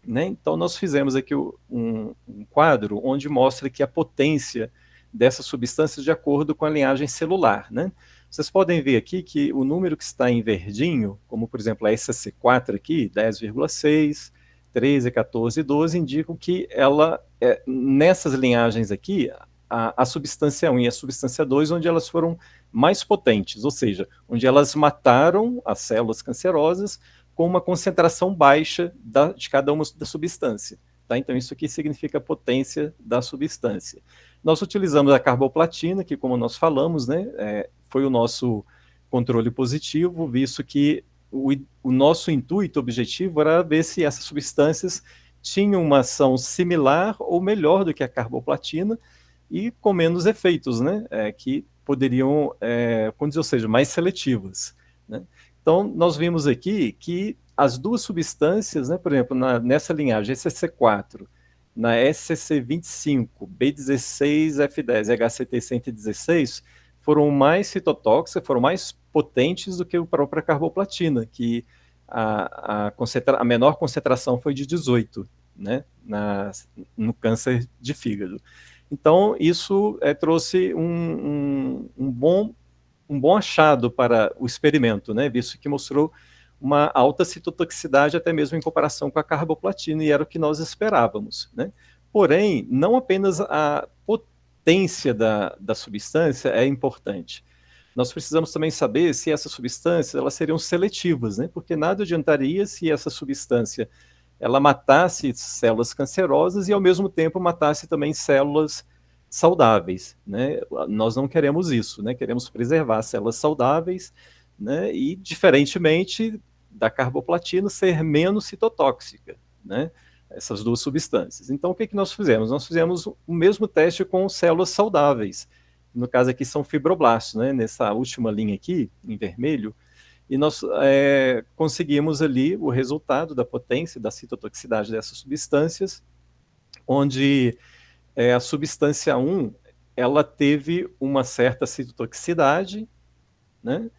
Né? Então nós fizemos aqui um quadro onde mostra que a potência dessas substâncias de acordo com a linhagem celular, né? Vocês podem ver aqui que o número que está em verdinho, como por exemplo a SC4 aqui, 10,6, 13, 14 e 12, indicam que nessas linhagens aqui, a substância 1 e a substância 2, onde elas foram mais potentes, ou seja, onde elas mataram as células cancerosas com uma concentração baixa de cada uma da substância. Tá? Então isso aqui significa a potência da substância. Nós utilizamos a carboplatina, que como nós falamos, né, foi o nosso controle positivo, visto que o nosso intuito, objetivo, era ver se essas substâncias tinham uma ação similar ou melhor do que a carboplatina e com menos efeitos, né, que poderiam, ou seja, mais seletivas, né? Então, nós vimos aqui que as 2 substâncias, né, por exemplo, nessa linhagem SCC4, na SCC25, B16, F10 e HCT116, foram mais citotóxicas, foram mais potentes do que a própria carboplatina, que a menor concentração foi de 18, né, no câncer de fígado. Então, isso trouxe um bom achado para o experimento, né, visto que mostrou uma alta citotoxicidade até mesmo em comparação com a carboplatina, e era o que nós esperávamos, né? Porém, não apenas a potência da substância é importante. Nós precisamos também saber se essas substâncias elas seriam seletivas, né? Porque nada adiantaria se essa substância ela matasse células cancerosas e ao mesmo tempo matasse também células saudáveis, né? Nós não queremos isso, né? Queremos preservar células saudáveis, né? E diferentemente da carboplatina ser menos citotóxica, né? essas duas substâncias. Então, o que nós fizemos? Nós fizemos o mesmo teste com células saudáveis. No caso aqui são fibroblastos, né? Nessa última linha aqui, em vermelho, e nós conseguimos ali o resultado da potência, da citotoxicidade dessas substâncias, onde a substância 1, ela teve uma certa citotoxicidade, né?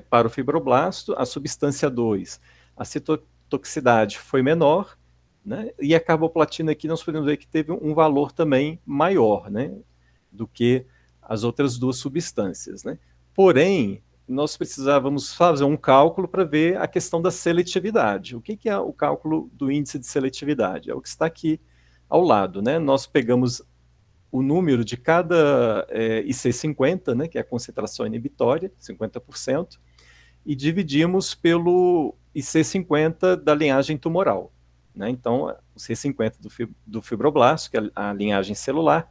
Para o fibroblasto. A substância 2, a citotoxicidade foi menor, né? E a carboplatina aqui nós podemos ver que teve um valor também maior, né, do que as outras duas substâncias, né? Porém, nós precisávamos fazer um cálculo para ver a questão da seletividade. O que é o cálculo do índice de seletividade? É o que está aqui ao lado, né? Nós pegamos o número de cada IC50, né, que é a concentração inibitória, 50%, e dividimos pelo IC50 da linhagem tumoral, né? Então, o IC50 do fibroblasto, que é a linhagem celular,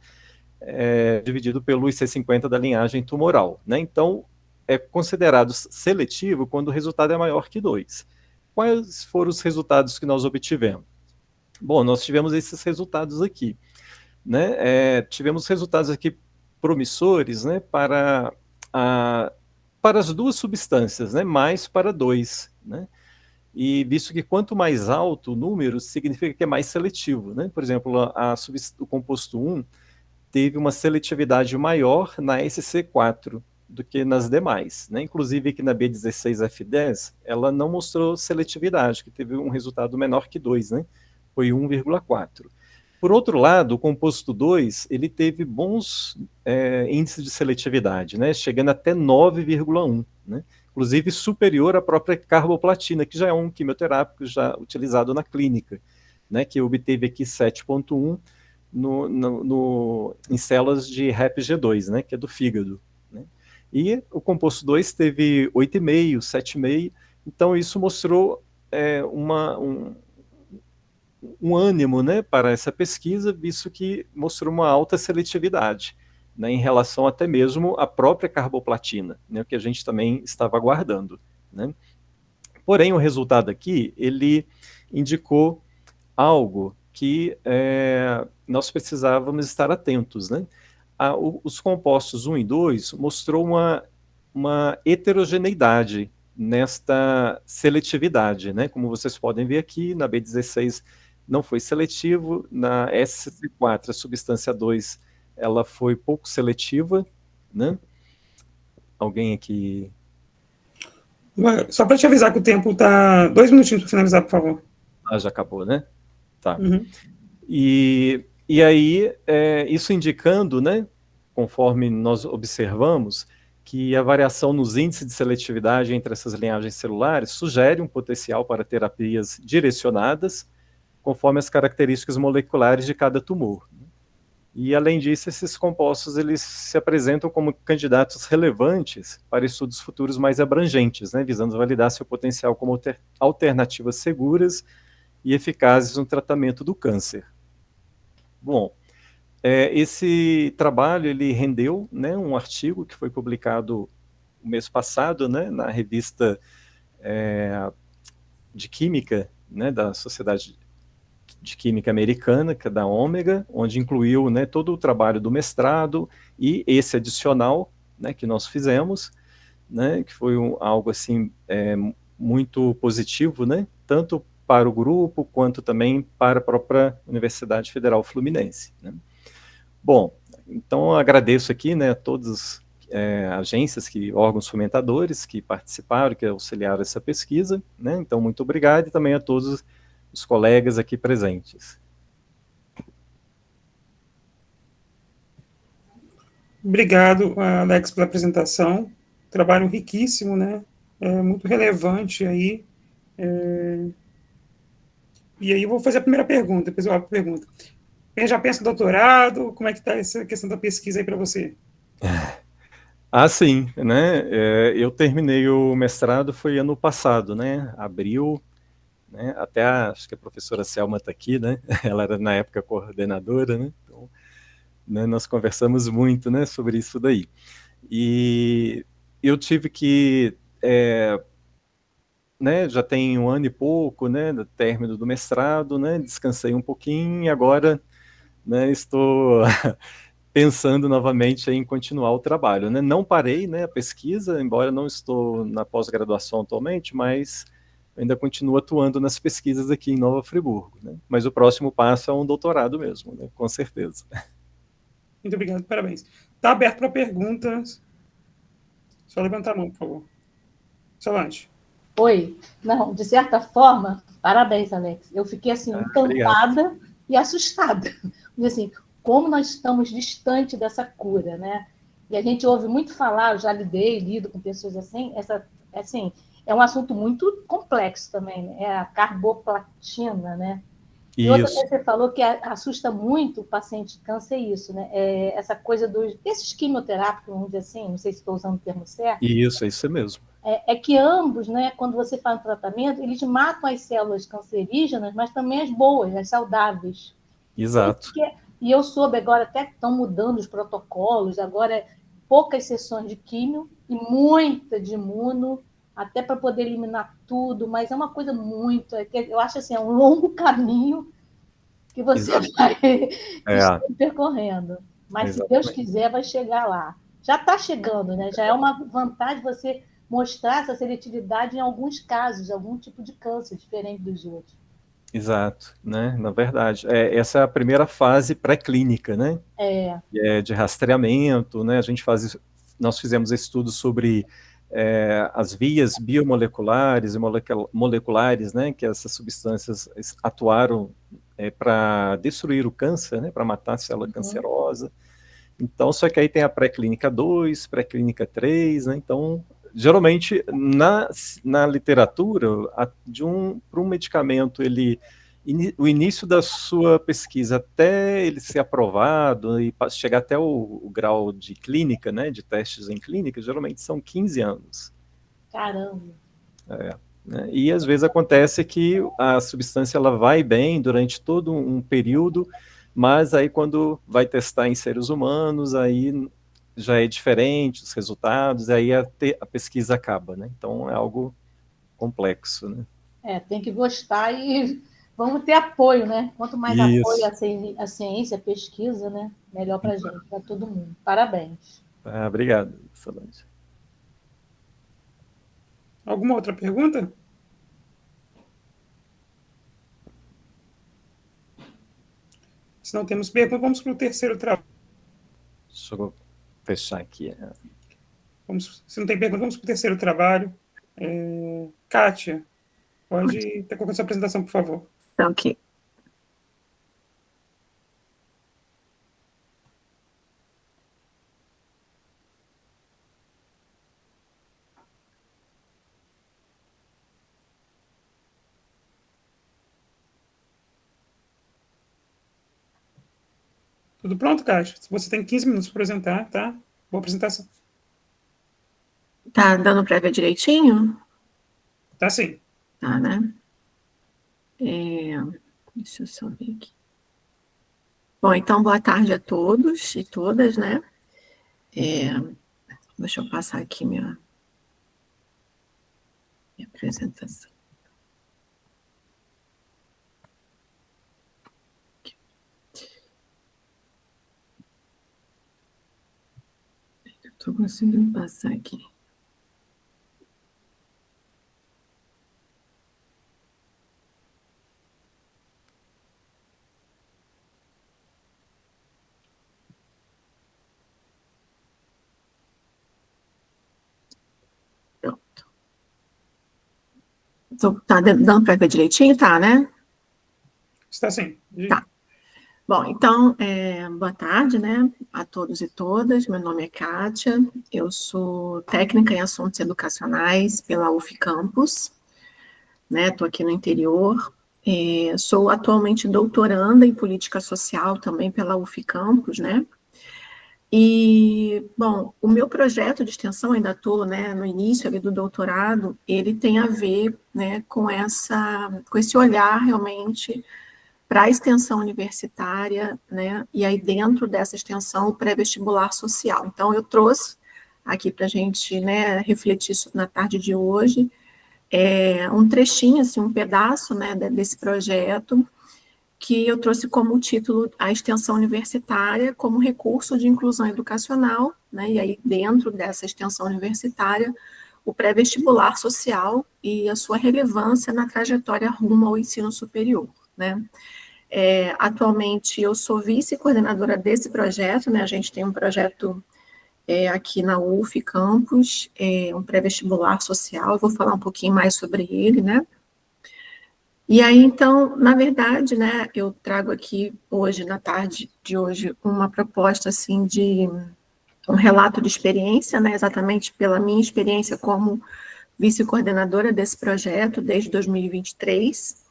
é dividido pelo IC50 da linhagem tumoral, né? Então, é considerado seletivo quando o resultado é maior que 2. Quais foram os resultados que nós obtivemos? Bom, nós tivemos esses resultados aqui, né? Tivemos resultados aqui promissores, né, para as duas substâncias, né, mais para 2, né? E visto que quanto mais alto o número, significa que é mais seletivo, né? Por exemplo, o composto 1 teve uma seletividade maior na SC4 do que nas demais, né? Inclusive aqui na B16F10, ela não mostrou seletividade, que teve um resultado menor que 2, né? Foi 1,4. Por outro lado, o composto 2, ele teve bons índices de seletividade, né? Chegando até 9,1, né? Inclusive superior à própria carboplatina, que já é um quimioterápico já utilizado na clínica, né? Que obteve aqui 7,1 em células de HepG2, né, que é do fígado, né? E o composto 2 teve 8,5, 7,5, então isso mostrou um ânimo, né, para essa pesquisa, visto que mostrou uma alta seletividade, né, em relação até mesmo à própria carboplatina, né, o que a gente também estava aguardando, né? Porém, o resultado aqui, ele indicou algo que nós precisávamos estar atentos, né? Os compostos 1 e 2 mostrou uma heterogeneidade nesta seletividade, né? Como vocês podem ver aqui, na B16 não foi seletivo, na SC4, a substância 2, ela foi pouco seletiva, né? Alguém aqui... Só para te avisar que o tempo está 2 minutinhos para finalizar, por favor. Já acabou, né? Tá. Uhum. E aí, isso indicando, né, conforme nós observamos, que a variação nos índices de seletividade entre essas linhagens celulares sugere um potencial para terapias direcionadas, conforme as características moleculares de cada tumor. E, além disso, esses compostos eles se apresentam como candidatos relevantes para estudos futuros mais abrangentes, né, visando validar seu potencial como alternativas seguras e eficazes no tratamento do câncer. Bom, esse trabalho ele rendeu, né, um artigo que foi publicado no mês passado, né, na revista de Química, né, da Sociedade de Química Americana, que é da Ômega, onde incluiu, né, todo o trabalho do mestrado e esse adicional, né, que nós fizemos, né, que foi algo assim muito positivo, né, tanto para o grupo quanto também para a própria Universidade Federal Fluminense, né? Bom, então agradeço aqui, né, a todas as agências, órgãos fomentadores que participaram, que auxiliaram essa pesquisa, né? Então muito obrigado e também a todos os colegas aqui presentes. Obrigado, Alex, pela apresentação. Trabalho riquíssimo, né? Muito relevante aí. E aí eu vou fazer a primeira pergunta, depois eu abro a pergunta. Já pensa em doutorado? Como é que está essa questão da pesquisa aí para você? Sim, né? Eu terminei o mestrado foi ano passado, né? Abril, né? Até acho que a professora Selma está aqui, né? Ela era na época coordenadora, né? Então, né, nós conversamos muito, né, sobre isso daí. E eu tive que né, já tem 1 ano e pouco, né, do término do mestrado, né, descansei um pouquinho e agora, né, estou pensando novamente em continuar o trabalho, né? Não parei, né, a pesquisa, embora não estou na pós-graduação atualmente, mas ainda continuo atuando nas pesquisas aqui em Nova Friburgo, né? Mas o próximo passo é um doutorado mesmo, né? Com certeza. Muito obrigado, parabéns. Está aberto para perguntas. Só levantar a mão, por favor. Solange. Oi. Não, de certa forma, parabéns, Alex. Eu fiquei assim, encantada e assustada. Assim, como nós estamos distante dessa cura, né? E a gente ouve muito falar, eu já lido com pessoas assim, assim, é um assunto muito complexo também, né? É a carboplatina, né? E outra coisa que você falou que assusta muito o paciente de câncer é isso, né? É essa coisa desses quimioterápicos, vamos dizer assim, não sei se estou usando o termo certo. Isso, é isso mesmo. É que ambos, né, quando você faz um tratamento, eles matam as células cancerígenas, mas também as boas, as saudáveis. Exato. E eu soube agora, até que estão mudando os protocolos, agora poucas sessões de químio e muita de imuno, até para poder eliminar tudo, mas é uma coisa muito... Eu acho assim, é um longo caminho que você vai percorrendo. Mas, se Deus quiser, vai chegar lá. Já está chegando, né? Já é uma vantagem você mostrar essa seletividade em alguns casos, algum tipo de câncer diferente dos outros. Exato, né? Na verdade, essa é a primeira fase pré-clínica, né? De rastreamento, né? Nós fizemos estudos sobre as vias biomoleculares e moleculares, né? Que essas substâncias atuaram para destruir o câncer, né? Para matar a célula cancerosa. Então, só que aí tem a pré-clínica 2, pré-clínica 3, né? Então, geralmente, na literatura, para um medicamento, o início da sua pesquisa até ele ser aprovado e chegar até o grau de clínica, né, de testes em clínica, geralmente são 15 anos. Caramba! Né? E às vezes acontece que a substância ela vai bem durante todo um período, mas aí quando vai testar em seres humanos, aí já é diferente os resultados, aí a pesquisa acaba, né? Então é algo complexo, né? Tem que gostar e vamos ter apoio, né? Quanto mais apoio a ciência, a pesquisa, né? Melhor para a gente, para todo mundo. Parabéns. Obrigado, Solange. Alguma outra pergunta? Se não temos pergunta, vamos para o terceiro trabalho. Deixa eu fechar aqui. Se não tem pergunta, vamos para o terceiro trabalho. Kátia, pode estar colocando sua apresentação, por favor. Ok. Tudo pronto, Kátia? Você tem 15 minutos para apresentar, tá? Boa apresentação. Tá dando para ver direitinho? Tá sim. Tá, né? Deixa eu só ver aqui. Bom, então, boa tarde a todos e todas, né? Deixa eu passar aqui minha apresentação. Estou conseguindo passar aqui. Pronto. Tá dando para ver direitinho? Tá, né? Está sim. Tá. Bom, então, boa tarde, né, a todos e todas. Meu nome é Kátia, eu sou técnica em assuntos educacionais pela UF Campus, né, estou aqui no interior. Sou atualmente doutoranda em política social também pela UF Campus, né. E, bom, o meu projeto de extensão, ainda estou, né, no início ali do doutorado, ele tem a ver, né, com esse olhar realmente para a extensão universitária, né, e aí dentro dessa extensão o pré-vestibular social. Então eu trouxe aqui para a gente, né, refletir na tarde de hoje, um trechinho, assim, um pedaço, né, desse projeto, que eu trouxe como título a extensão universitária como recurso de inclusão educacional, né, e aí dentro dessa extensão universitária, o pré-vestibular social e a sua relevância na trajetória rumo ao ensino superior, né. Atualmente eu sou vice-coordenadora desse projeto, né, a gente tem um projeto aqui na UF Campus, um pré-vestibular social, eu vou falar um pouquinho mais sobre ele, né. E aí, então, na verdade, né, eu trago aqui hoje, na tarde de hoje, uma proposta, assim, de um relato de experiência, né, exatamente pela minha experiência como vice-coordenadora desse projeto desde 2023,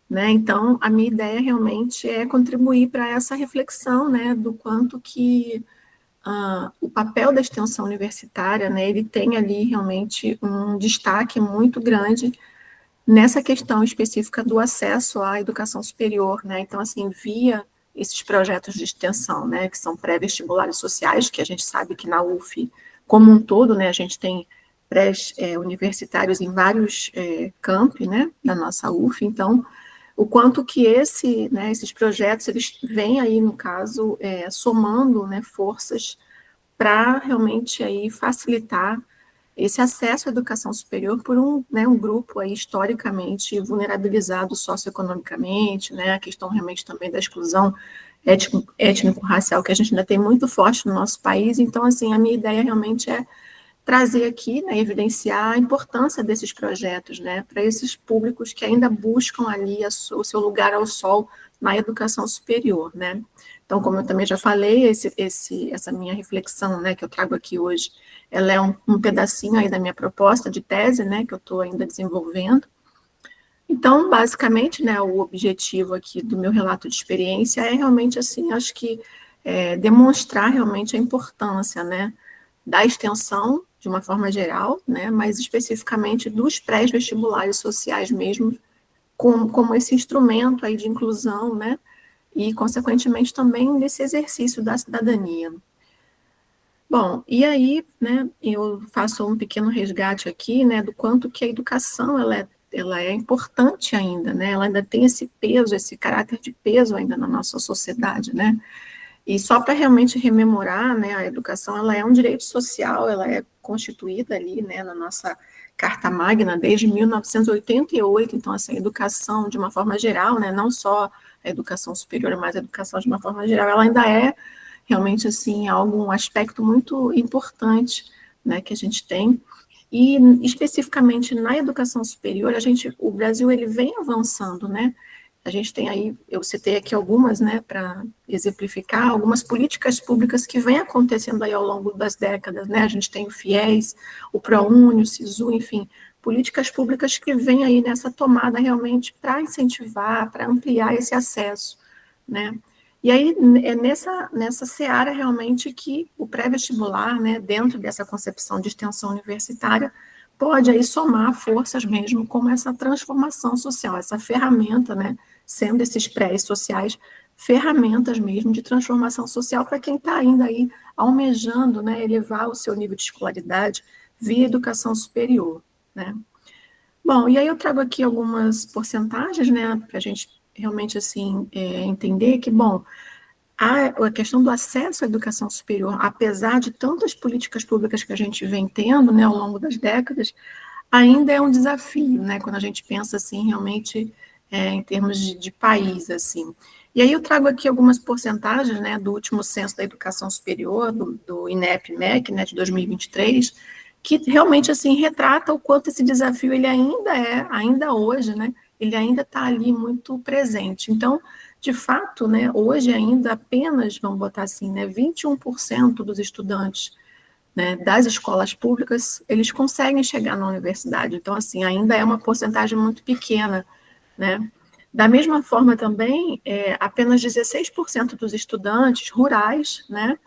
né, então, a minha ideia realmente é contribuir para essa reflexão, né, do quanto que o papel da extensão universitária, né, ele tem ali realmente um destaque muito grande nessa questão específica do acesso à educação superior, né, então, assim, via esses projetos de extensão, né, que são pré-vestibulares sociais, que a gente sabe que na UF, como um todo, né, a gente tem pré-universitários em vários campi, né, da nossa UF, então, o quanto que esses projetos, eles vêm aí, no caso, somando, né, forças para realmente aí facilitar esse acesso à educação superior por um grupo aí historicamente vulnerabilizado socioeconomicamente, né, a questão realmente também da exclusão étnico-racial, que a gente ainda tem muito forte no nosso país, então, assim, a minha ideia realmente é trazer aqui, né, evidenciar a importância desses projetos, né, para esses públicos que ainda buscam ali o seu lugar ao sol na educação superior, né. Então, como eu também já falei, essa minha reflexão, né, que eu trago aqui hoje, ela é um pedacinho aí da minha proposta de tese, né, que eu estou ainda desenvolvendo. Então, basicamente, né, o objetivo aqui do meu relato de experiência é realmente, assim, acho que demonstrar realmente a importância, né, da extensão, de uma forma geral, né, mas especificamente dos pré-vestibulares sociais mesmo, como esse instrumento aí de inclusão, né, e, consequentemente, também desse exercício da cidadania. Bom, e aí, né, eu faço um pequeno resgate aqui, né, do quanto que a educação, ela é importante ainda, né, ela ainda tem esse peso, esse caráter de peso ainda na nossa sociedade, né, e só para realmente rememorar, né, a educação, ela é um direito social, ela é constituída ali, né, na nossa Carta Magna desde 1988, então, assim, a educação de uma forma geral, né, não só a educação superior, mas a educação de uma forma geral, ela ainda é realmente, assim, um aspecto muito importante, né, que a gente tem, e especificamente na educação superior, o Brasil, ele vem avançando, né, a gente tem aí, eu citei aqui algumas, né, para exemplificar, algumas políticas públicas que vêm acontecendo aí ao longo das décadas, né, a gente tem o FIES, o ProUni, o SISU, enfim, políticas públicas que vêm aí nessa tomada realmente para incentivar, para ampliar esse acesso, né, e aí é nessa seara realmente que o pré-vestibular, né, dentro dessa concepção de extensão universitária, pode aí somar forças mesmo como essa transformação social, essa ferramenta, né, sendo esses pré sociais ferramentas mesmo de transformação social para quem está ainda aí almejando, né, elevar o seu nível de escolaridade via educação superior, né. Bom, e aí eu trago aqui algumas porcentagens, né, para a gente realmente, assim, entender que, bom, a questão do acesso à educação superior, apesar de tantas políticas públicas que a gente vem tendo, né, ao longo das décadas, ainda é um desafio, né, quando a gente pensa, assim, realmente em termos de país, assim. E aí eu trago aqui algumas porcentagens, né, do último censo da educação superior, do INEP-MEC, né, de 2023, que realmente, assim, retrata o quanto esse desafio, ele ainda hoje, né, ele ainda está ali muito presente. Então, de fato, né, hoje ainda apenas, vamos botar assim, né, 21% dos estudantes, né, das escolas públicas, eles conseguem chegar na universidade. Então, assim, ainda é uma porcentagem muito pequena, né. Da mesma forma também, apenas 16% dos estudantes rurais, né,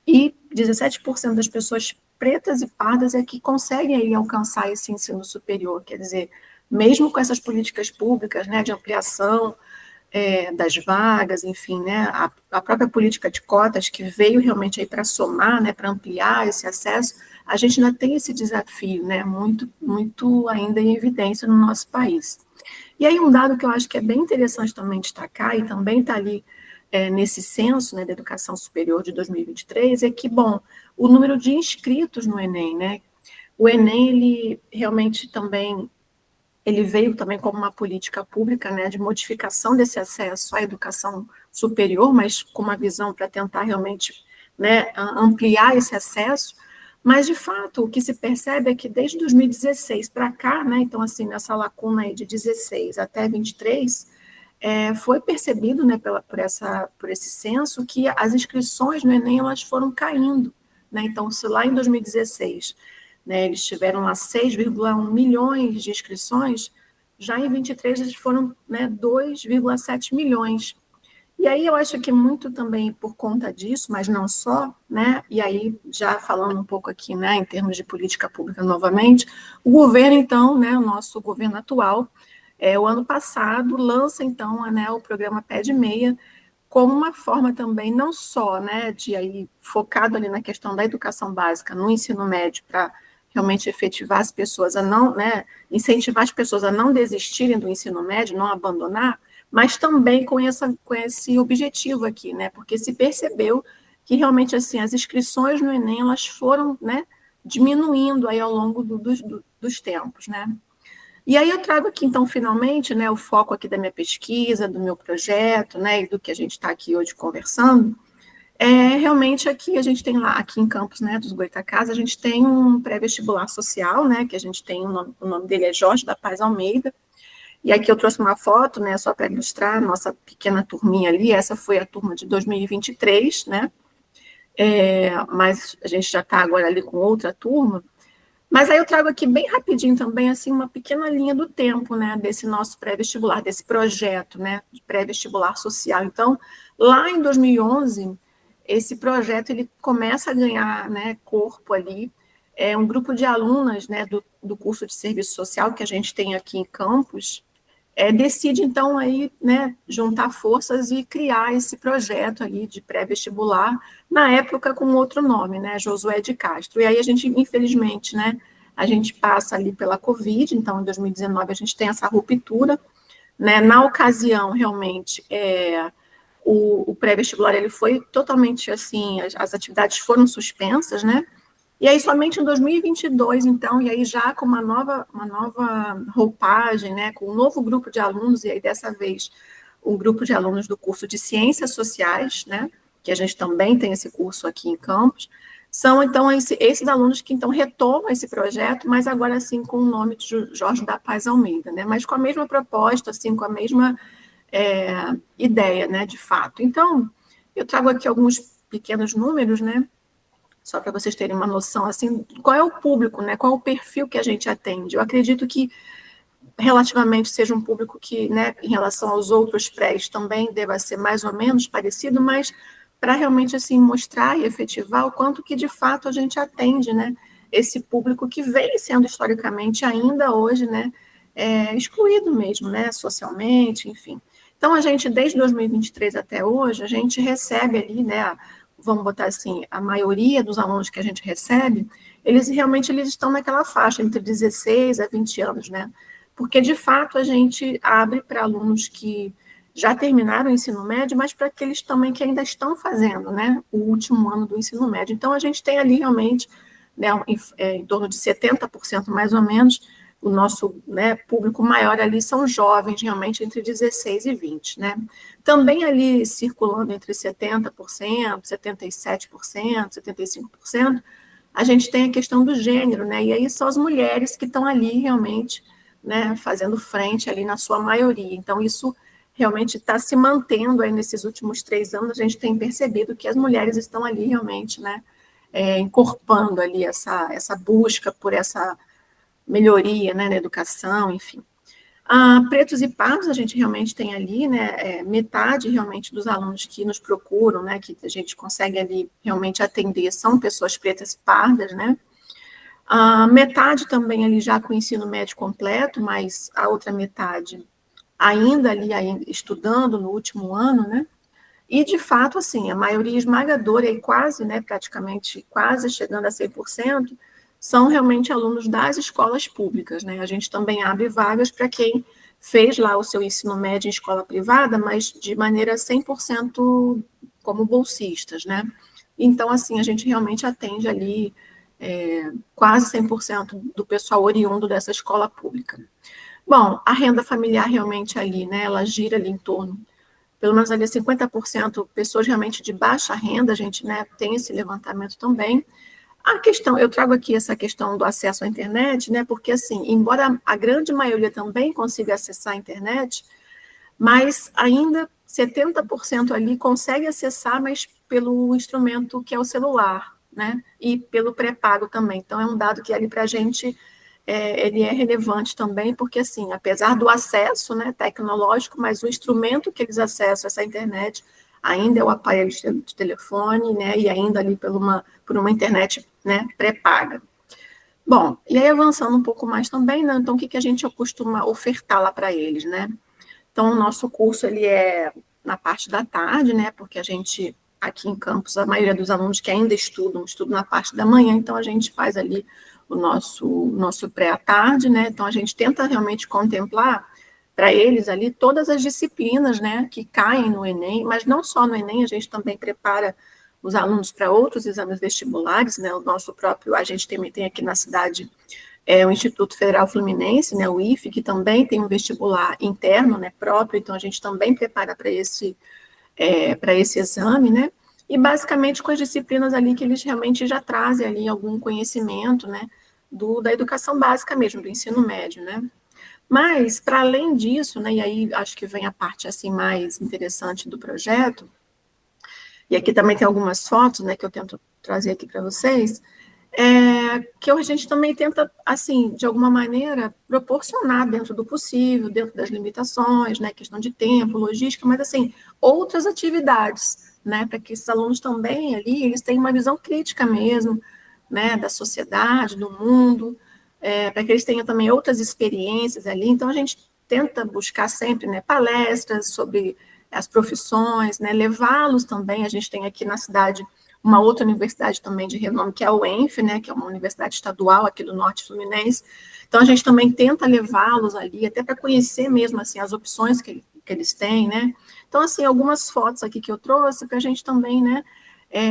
e 17% das pessoas pretas e pardas é que conseguem aí alcançar esse ensino superior, quer dizer, mesmo com essas políticas públicas, né, de ampliação das vagas, enfim, né, a própria política de cotas que veio realmente aí para somar, né, para ampliar esse acesso, a gente ainda tem esse desafio, né, muito ainda em evidência no nosso país. E aí um dado que eu acho que é bem interessante também destacar, e também está ali nesse censo, né, da educação superior de 2023, é que, bom, o número de inscritos no Enem, né, o Enem, ele realmente também, ele veio também como uma política pública, né, de modificação desse acesso à educação superior, mas com uma visão para tentar realmente, né, ampliar esse acesso. Mas, de fato, o que se percebe é que desde 2016 para cá, né, então, assim, nessa lacuna aí de 16 até 23, foi percebido, né, por esse censo, que as inscrições no Enem, elas foram caindo, né, então, se lá em 2016, né, eles tiveram lá 6,1 milhões de inscrições, já em 23 eles foram, né, 2,7 milhões. E aí eu acho que muito também por conta disso, mas não só, né, e aí já falando um pouco aqui, né, em termos de política pública novamente, o governo, então, né, o nosso governo atual, o ano passado, lança, então, né, o programa Pé de Meia, como uma forma também, não só, né, de aí, focado ali na questão da educação básica, no ensino médio, para realmente efetivar as pessoas a não, né, incentivar as pessoas a não desistirem do ensino médio, não abandonar, mas também com esse objetivo aqui, né, porque se percebeu que realmente, assim, as inscrições no Enem, elas foram, né, diminuindo aí ao longo dos tempos, né. E aí eu trago aqui, então, finalmente, né, o foco aqui da minha pesquisa, do meu projeto, né, e do que a gente está aqui hoje conversando, realmente aqui a gente tem lá, aqui em Campos, né, dos Goytacazes, a gente tem um pré-vestibular social, né, que a gente tem, o nome dele é Jorge da Paz Almeida, e aqui eu trouxe uma foto, né, só para ilustrar a nossa pequena turminha ali, essa foi a turma de 2023, né, mas a gente já está agora ali com outra turma. Mas aí eu trago aqui bem rapidinho também, assim, uma pequena linha do tempo, né, desse nosso pré-vestibular, desse projeto, né, de pré-vestibular social. Então, lá em 2011, esse projeto, ele começa a ganhar, né, corpo ali, um grupo de alunas, né, do curso de serviço social que a gente tem aqui em Campos, decide, então, aí, né, juntar forças e criar esse projeto ali de pré-vestibular, na época com outro nome, né, Josué de Castro. E aí a gente, infelizmente, né, a gente passa ali pela Covid, então em 2019 a gente tem essa ruptura, né, na ocasião, realmente, o pré-vestibular, ele foi totalmente, assim, as atividades foram suspensas, né, e aí, somente em 2022, então, e aí já com uma nova roupagem, né, com um novo grupo de alunos, e aí dessa vez um grupo de alunos do curso de Ciências Sociais, né, que a gente também tem esse curso aqui em Campos, são, então, esses alunos que, então, retomam esse projeto, mas agora, assim, com o nome de Jorge da Paz Almeida, né, mas com a mesma proposta, assim, com a mesma ideia, né, de fato. Então, eu trago aqui alguns pequenos números, né, só para vocês terem uma noção, assim, qual é o público, né, qual é o perfil que a gente atende. Eu acredito que, relativamente, seja um público que, né, em relação aos outros prés, também deva ser mais ou menos parecido, mas para realmente, assim, mostrar e efetivar o quanto que, de fato, a gente atende, né, esse público que vem sendo, historicamente, ainda hoje, né, excluído mesmo, né, socialmente, enfim. Então, a gente, desde 2023 até hoje, a gente recebe ali, né, vamos botar assim, a maioria dos alunos que a gente recebe, eles estão naquela faixa, entre 16 a 20 anos, né? Porque, de fato, a gente abre para alunos que já terminaram o ensino médio, mas para aqueles também que ainda estão fazendo, né, o último ano do ensino médio. Então, a gente tem ali realmente, né, em torno de 70% mais ou menos, o nosso, né, público maior ali são jovens, realmente, entre 16 e 20, né? Também ali circulando entre 70%, 77%, 75%, a gente tem a questão do gênero, né? E aí são as mulheres que estão ali realmente, né, fazendo frente ali na sua maioria. Então, isso realmente está se mantendo aí nesses últimos 3 anos, a gente tem percebido que as mulheres estão ali realmente, né, encorpando ali essa busca por essa melhoria, né, na educação, enfim. Pretos e pardos, a gente realmente tem ali, né, metade realmente dos alunos que nos procuram, né, que a gente consegue ali realmente atender, são pessoas pretas e pardas, né, metade também ali já com o ensino médio completo, mas a outra metade ainda ali estudando no último ano, né? E, de fato, assim, a maioria esmagadora, e quase, né, praticamente quase chegando a 100%, são realmente alunos das escolas públicas, né? A gente também abre vagas para quem fez lá o seu ensino médio em escola privada, mas de maneira 100% como bolsistas, né? Então, assim, a gente realmente atende ali quase 100% do pessoal oriundo dessa escola pública. Bom, a renda familiar realmente ali, né, ela gira ali em torno, pelo menos ali 50% pessoas realmente de baixa renda, a gente, né, tem esse levantamento também. A questão, eu trago aqui essa questão do acesso à internet, né, porque assim, embora a grande maioria também consiga acessar a internet, mas ainda 70% ali consegue acessar, mas pelo instrumento que é o celular, né, e pelo pré-pago também. Então, é um dado que ali para a gente ele é relevante também, porque, assim, apesar do acesso, né, tecnológico, mas o instrumento que eles acessam essa internet ainda é o aparelho de telefone, né, e ainda ali por uma internet, né, pré-paga. Bom, e aí avançando um pouco mais também, né, então o que a gente costuma ofertar lá para eles, né? Então, o nosso curso, ele é na parte da tarde, né, porque a gente, aqui em campus, a maioria dos alunos que ainda estudam na parte da manhã, então a gente faz ali o nosso pré à tarde, né, então a gente tenta realmente contemplar para eles ali todas as disciplinas, né, que caem no Enem, mas não só no Enem, a gente também prepara os alunos para outros exames vestibulares, né, o nosso próprio, a gente tem aqui na cidade o Instituto Federal Fluminense, né, o IFE, que também tem um vestibular interno, né, próprio, então a gente também prepara para esse exame, né, e basicamente com as disciplinas ali que eles realmente já trazem ali algum conhecimento, né, da educação básica mesmo, do ensino médio, né. Mas, para além disso, né, e aí acho que vem a parte assim mais interessante do projeto, e aqui também tem algumas fotos, né, que eu tento trazer aqui para vocês, que a gente também tenta, assim, de alguma maneira, proporcionar dentro do possível, dentro das limitações, né, questão de tempo, logística, mas, assim, outras atividades, né, para que esses alunos também ali, eles tenham uma visão crítica mesmo, né, da sociedade, do mundo, para que eles tenham também outras experiências ali, então a gente tenta buscar sempre, né, palestras sobre as profissões, né, levá-los também, a gente tem aqui na cidade uma outra universidade também de renome, que é a UENF, né, que é uma universidade estadual aqui do Norte Fluminense. Então, a gente também tenta levá-los ali, até para conhecer mesmo, assim, as opções que eles têm, né. Então, assim, algumas fotos aqui que eu trouxe para a gente também, né,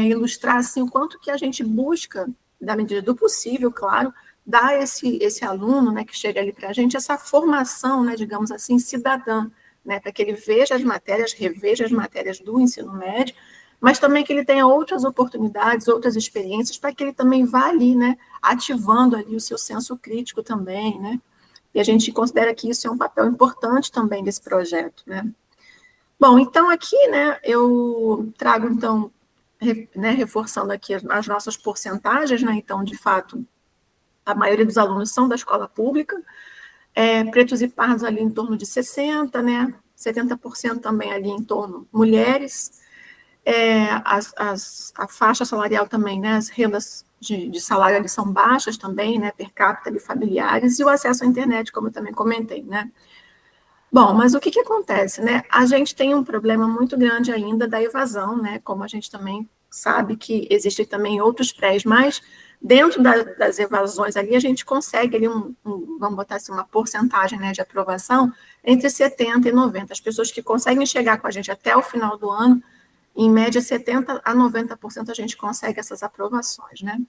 ilustrar, assim, o quanto que a gente busca, da medida do possível, claro, dar esse aluno, né, que chega ali para a gente, essa formação, né, digamos assim, cidadã, né, para que ele veja as matérias, reveja as matérias do ensino médio, mas também que ele tenha outras oportunidades, outras experiências, para que ele também vá ali, né, ativando ali o seu senso crítico também, né, e a gente considera que isso é um papel importante também desse projeto, né. Bom, então aqui, né, eu trago, então, né, reforçando aqui as nossas porcentagens, né, então, de fato, a maioria dos alunos são da escola pública, pretos e pardos ali em torno de 60%, né, 70% também ali em torno mulheres, a faixa salarial também, né, as rendas de salário ali são baixas também, né, per capita ali familiares, e o acesso à internet, como eu também comentei, né. Bom, mas o que acontece, né, a gente tem um problema muito grande ainda da evasão, né, como a gente também sabe que existem também outros prés, mas dentro das evasões ali, a gente consegue ali vamos botar assim, uma porcentagem, né, de aprovação entre 70% e 90%, as pessoas que conseguem chegar com a gente até o final do ano, em média, 70% a 90% a gente consegue essas aprovações, né?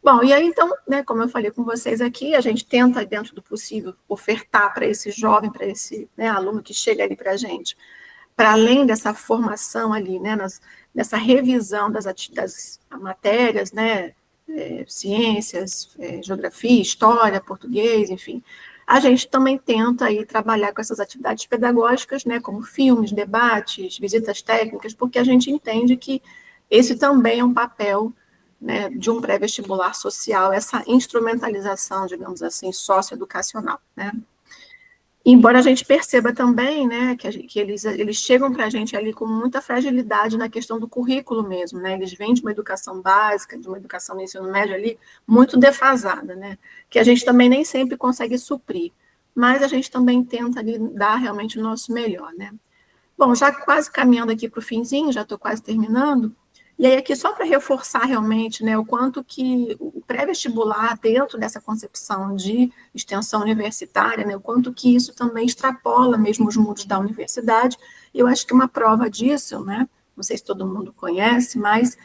Bom, e aí, então, né, como eu falei com vocês aqui, a gente tenta, dentro do possível, ofertar para esse jovem, para esse, né, aluno que chega ali para a gente, para além dessa formação ali, né, nessa revisão das matérias, né, ciências, geografia, história, português, enfim, a gente também tenta aí trabalhar com essas atividades pedagógicas, né, como filmes, debates, visitas técnicas, porque a gente entende que esse também é um papel, né, de um pré-vestibular social, essa instrumentalização, digamos assim, socioeducacional, né. Embora a gente perceba também, né, que eles chegam para a gente ali com muita fragilidade na questão do currículo mesmo, né, eles vêm de uma educação básica, de uma educação no ensino médio ali, muito defasada, né, que a gente também nem sempre consegue suprir, mas a gente também tenta ali dar realmente o nosso melhor, né? Bom, já quase caminhando aqui para o finzinho, já estou quase terminando, e aí aqui só para reforçar realmente, né, o quanto que o pré-vestibular, dentro dessa concepção de extensão universitária, né, o quanto que isso também extrapola mesmo os muros da universidade, e eu acho que uma prova disso, né, não sei se todo mundo conhece, mas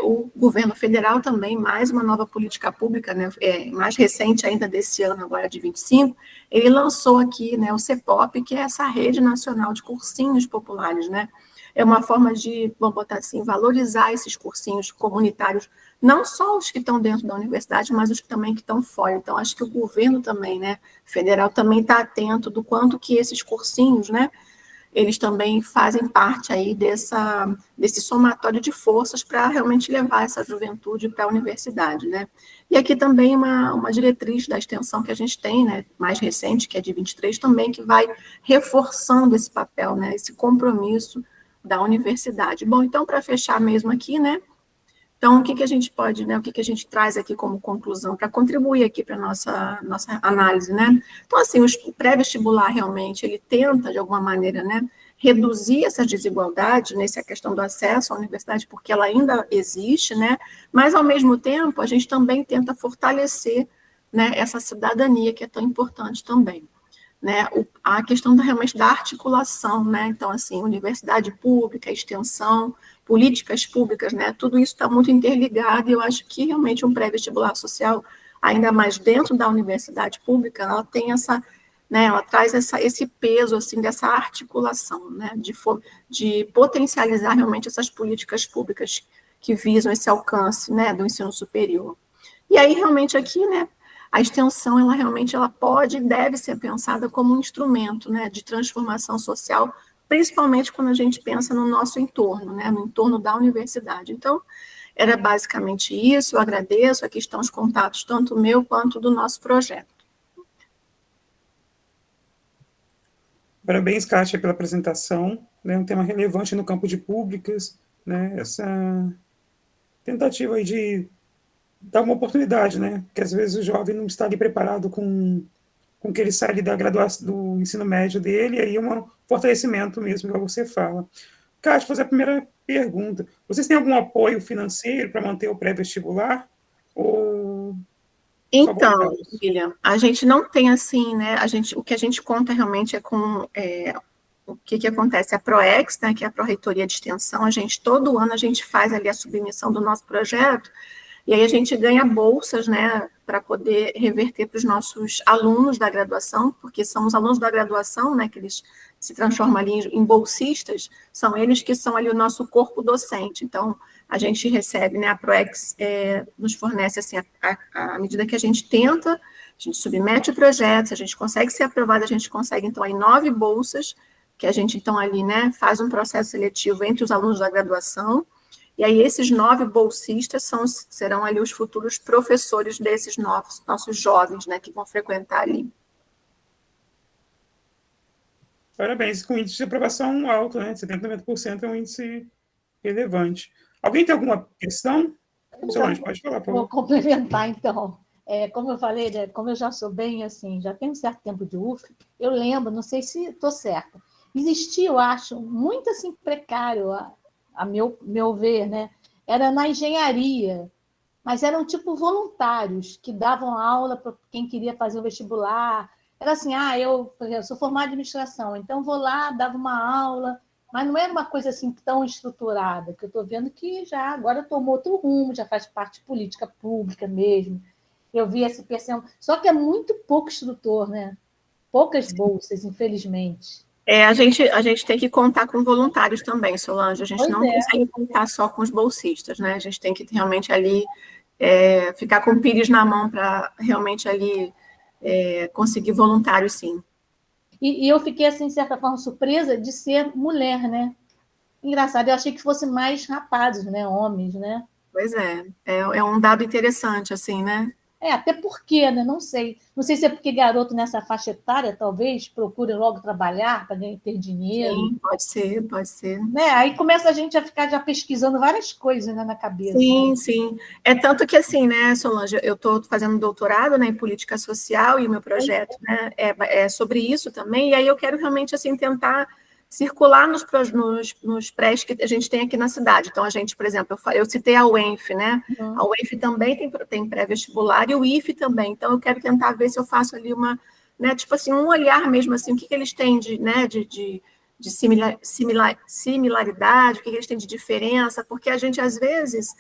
o governo federal também, mais uma nova política pública, né, mais recente ainda desse ano, agora de 25, ele lançou aqui, né, o CEPOP, que é essa rede nacional de cursinhos populares, né, é uma forma de, vamos botar assim, valorizar esses cursinhos comunitários, não só os que estão dentro da universidade, mas os também que estão fora. Então, acho que o governo também, né, federal, também está atento do quanto que esses cursinhos, né, eles também fazem parte aí desse somatório de forças para realmente levar essa juventude para a universidade, né. E aqui também uma diretriz da extensão que a gente tem, né, mais recente, que é de 23 também, que vai reforçando esse papel, né, esse compromisso da universidade. Bom, então, para fechar mesmo aqui, né, então, o que que a gente pode, né, o que que a gente traz aqui como conclusão, para contribuir aqui para a nossa análise, né? Então, assim, o pré-vestibular realmente, ele tenta, de alguma maneira, né, reduzir essa desigualdade, nessa questão do acesso à universidade, porque ela ainda existe, né, mas, ao mesmo tempo, a gente também tenta fortalecer, né, essa cidadania que é tão importante também, né, a questão realmente da articulação, né, então, assim, universidade pública, extensão, políticas públicas, né, tudo isso está muito interligado, e eu acho que realmente um pré-vestibular social, ainda mais dentro da universidade pública, ela tem essa, né, ela traz esse peso, assim, dessa articulação, né, de potencializar realmente essas políticas públicas que visam esse alcance, né, do ensino superior. E aí, realmente, aqui, né, a extensão, ela realmente ela pode e deve ser pensada como um instrumento, né, de transformação social, principalmente quando a gente pensa no nosso entorno, né, no entorno da universidade. Então, era basicamente isso, eu agradeço, aqui estão os contatos, tanto meu quanto do nosso projeto. Parabéns, Kátia, pela apresentação, né, um tema relevante no campo de públicas, né, essa tentativa aí de dar uma oportunidade, né, porque às vezes o jovem não está ali preparado com que ele sai da graduação, do ensino médio dele, e aí é um fortalecimento mesmo, igual você fala. Kátia, fazer a primeira pergunta. Vocês têm algum apoio financeiro para manter o pré-vestibular? Ou então, William, a gente não tem assim, né, o que a gente conta realmente é com o que acontece? A PROEX, né, que é a Pró-Reitoria de Extensão, todo ano a gente faz ali a submissão do nosso projeto, e aí a gente ganha bolsas, né, para poder reverter para os nossos alunos da graduação, porque são os alunos da graduação, né, que eles se transformam ali em bolsistas, são eles que são ali o nosso corpo docente. Então, a gente recebe, né, a PROEX nos fornece, assim, à medida que a gente tenta, a gente submete o projeto, se a gente consegue ser aprovado, a gente consegue, então, aí 9 bolsas, que a gente, então, ali, né, faz um processo seletivo entre os alunos da graduação, e aí esses 9 bolsistas serão ali os futuros professores desses nossos jovens, né, que vão frequentar ali. Parabéns, com índice de aprovação alto, né? 70%, 90% é um índice relevante. Alguém tem alguma questão? Solange, pode falar, por favor. Vou complementar, então. Como eu falei, né, como eu já sou bem, assim, já tenho um certo tempo de UF, eu lembro, não sei se estou certa, existia, eu acho, muito, assim, precário, a meu ver, né? Era na engenharia, mas eram, tipo, voluntários que davam aula para quem queria fazer o vestibular. Era assim, eu, por exemplo, sou formada em administração, então vou lá, dava uma aula, mas não era uma coisa assim tão estruturada, que eu estou vendo que já agora tomou outro rumo, já faz parte de política pública mesmo. Eu vi essa percepção. Só que é muito pouco instrutor, né? Poucas bolsas, infelizmente. A gente tem que contar com voluntários também, Solange. A gente não consegue contar só com os bolsistas, né? A gente tem que realmente ali ficar com o pires na mão para realmente ali conseguir voluntários, sim. E eu fiquei, assim, de certa forma, surpresa de ser mulher, né? Engraçado, eu achei que fosse mais rapazes, né? Homens, né? Pois é um dado interessante, assim, né? Até porque, né? Não sei. Não sei se é porque garoto nessa faixa etária, talvez, procura logo trabalhar para ter dinheiro. Sim, pode ser, pode ser. Né? Aí começa a gente a ficar já pesquisando várias coisas, né, na cabeça. Sim, sim. É tanto que assim, né, Solange, eu estou fazendo doutorado, né, em política social e o meu projeto, né, é sobre isso também, e aí eu quero realmente, assim, tentar circular nos prés que a gente tem aqui na cidade. Então, a gente, por exemplo, eu citei a UENF, né, a UENF também tem pré-vestibular e o IFE também, então eu quero tentar ver se eu faço ali uma, né, tipo assim, um olhar mesmo, assim, o que eles têm de, né, de similaridade, o que eles têm de diferença, porque a gente, às vezes,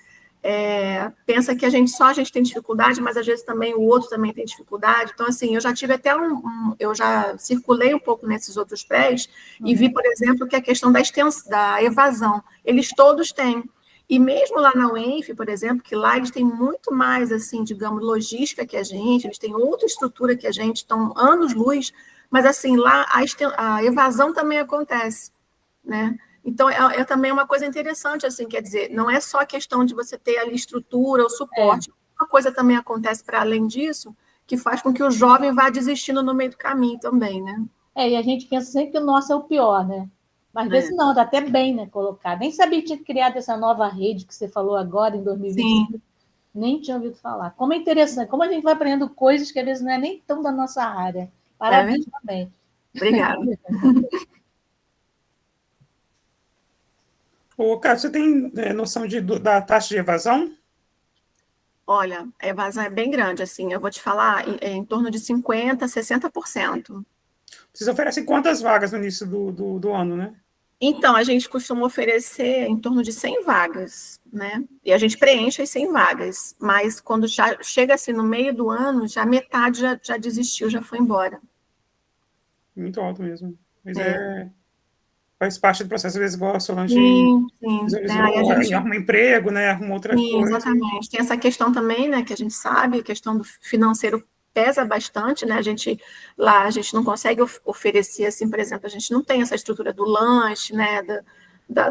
pensa que só a gente tem dificuldade, mas às vezes também o outro também tem dificuldade. Então, assim, eu já tive até eu já circulei um pouco nesses outros prés e vi, por exemplo, que a questão da evasão, eles todos têm. E mesmo lá na UENF, por exemplo, que lá eles têm muito mais, assim, digamos, logística que a gente, eles têm outra estrutura que a gente, estão anos-luz, mas, assim, lá a evasão também acontece, né? Então, também uma coisa interessante, assim, quer dizer, não é só a questão de você ter ali estrutura ou suporte, uma coisa também acontece para além disso, que faz com que o jovem vá desistindo no meio do caminho também, né? E a gente pensa sempre que o nosso é o pior, né? Mas às vezes não, dá até bem, né, colocar. Nem sabia que tinha criado essa nova rede que você falou agora, em 2025. Sim. Nem tinha ouvido falar. Como é interessante, como a gente vai aprendendo coisas que às vezes não é nem tão da nossa área. Parabéns também. Obrigada. Ô, Cássio, você tem noção da taxa de evasão? Olha, a evasão é bem grande, assim, eu vou te falar, em torno de 50%, 60%. Vocês oferecem quantas vagas no início do ano, né? Então, a gente costuma oferecer em torno de 100 vagas, né? E a gente preenche as 100 vagas, mas quando já chega assim no meio do ano, já metade já desistiu, já foi embora. Muito alto mesmo. Mas faz parte do processo, às vezes, igual a Solange visualizou, Aí a gente arruma emprego, né? Arruma outra coisa. Exatamente. Tem essa questão também, né, que a gente sabe, a questão do financeiro pesa bastante, né? A gente não consegue oferecer, assim, por exemplo, a gente não tem essa estrutura do lanche, né,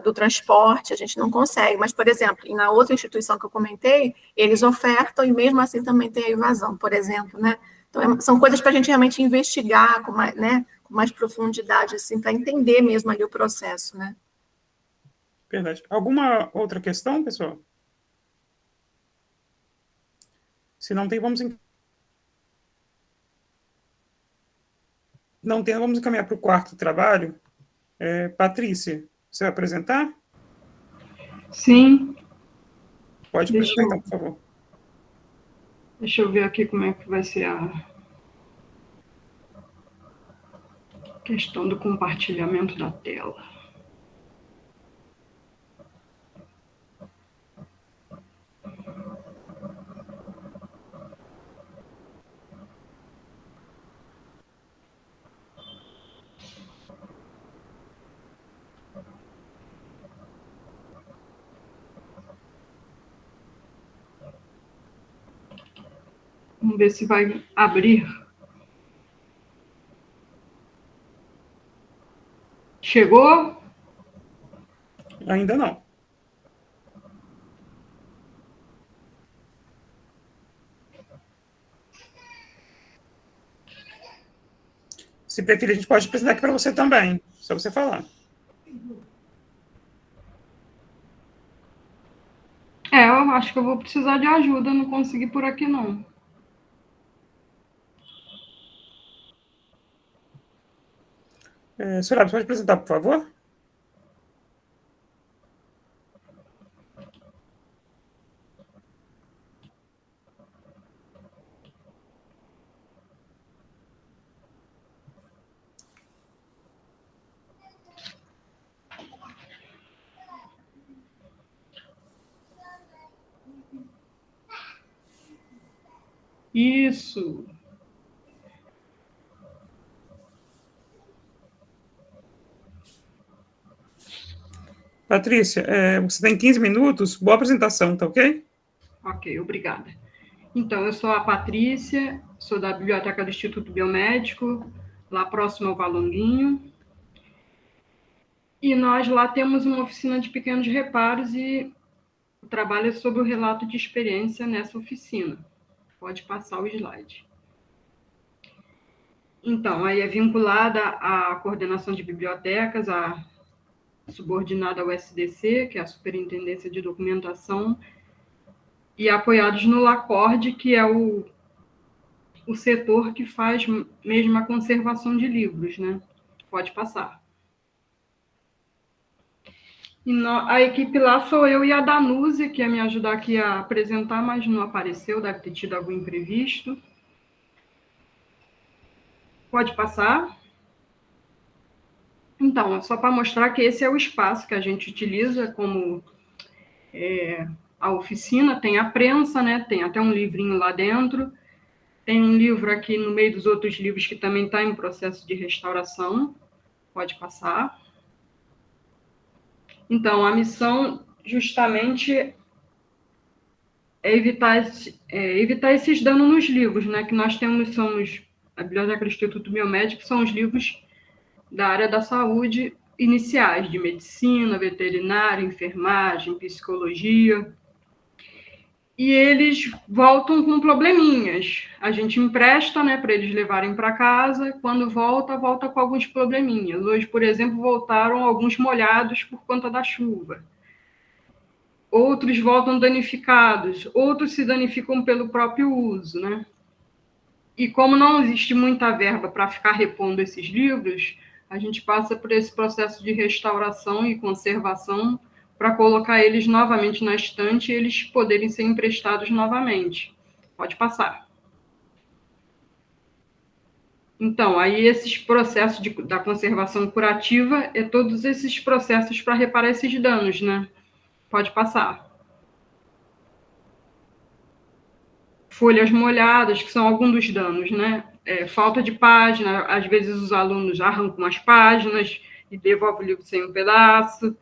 do transporte, a gente não consegue. Mas, por exemplo, na outra instituição que eu comentei, eles ofertam e mesmo assim também tem a evasão, por exemplo, né? Então, são coisas para a gente realmente investigar com mais, né, com mais profundidade, assim, para entender mesmo ali o processo, né? Verdade. Alguma outra questão, pessoal? Se não tem, vamos encaminhar para o quarto trabalho. Patrícia, você vai apresentar? Sim. Pode apresentar, então, por favor. Deixa eu ver aqui como é que vai ser a questão do compartilhamento da tela. Vamos ver se vai abrir. Chegou? Ainda não. Se preferir, a gente pode apresentar aqui para você também, só você falar. Eu acho que eu vou precisar de ajuda, não consegui por aqui, não. Soraya, você pode apresentar, por favor? Isso. Patrícia, você tem 15 minutos. Boa apresentação, tá ok? Ok, obrigada. Então, eu sou a Patrícia, sou da Biblioteca do Instituto Biomédico, lá próximo ao Valonguinho. E nós lá temos uma oficina de pequenos reparos e o trabalho é sobre o relato de experiência nessa oficina. Pode passar o slide. Então, aí é vinculada à coordenação de bibliotecas, subordinada ao SDC, que é a Superintendência de Documentação, e apoiados no LACORD, que é o setor que faz mesmo a conservação de livros, né? Pode passar. E a equipe lá sou eu e a Danúzia, que ia me ajudar aqui a apresentar, mas não apareceu, deve ter tido algum imprevisto. Pode passar. Então, é só para mostrar que esse é o espaço que a gente utiliza como a oficina. Tem a prensa, né? Tem até um livrinho lá dentro. Tem um livro aqui no meio dos outros livros que também está em processo de restauração. Pode passar. Então, a missão justamente é evitar esses danos nos livros, né? Que nós somos a Biblioteca do Instituto Biomédico, são os livros da área da saúde iniciais, de medicina, veterinária, enfermagem, psicologia. E eles voltam com probleminhas. A gente empresta, né, para eles levarem para casa. Quando volta com alguns probleminhas. Hoje, por exemplo, voltaram alguns molhados por conta da chuva. Outros voltam danificados. Outros se danificam pelo próprio uso, né? E como não existe muita verba para ficar repondo esses livros, a gente passa por esse processo de restauração e conservação para colocar eles novamente na estante e eles poderem ser emprestados novamente. Pode passar. Então, aí esses processos da conservação curativa é todos esses processos para reparar esses danos, né? Pode passar. Folhas molhadas, que são alguns dos danos, né? Falta de página, às vezes os alunos arrancam as páginas e devolvem o livro sem um pedaço.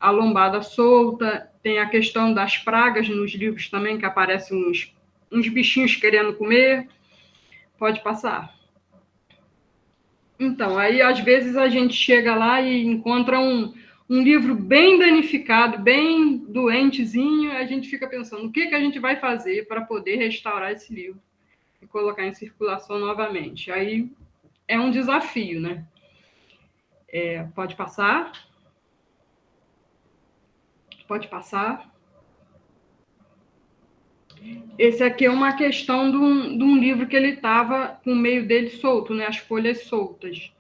A lombada solta, tem a questão das pragas nos livros também, que aparecem uns bichinhos querendo comer. Pode passar. Então, aí às vezes a gente chega lá e encontra um livro bem danificado, bem doentezinho, a gente fica pensando, o que a gente vai fazer para poder restaurar esse livro e colocar em circulação novamente? Aí é um desafio, né? Pode passar. Pode passar. Esse aqui é uma questão de um livro que ele estava com o meio dele solto, né? As folhas soltas.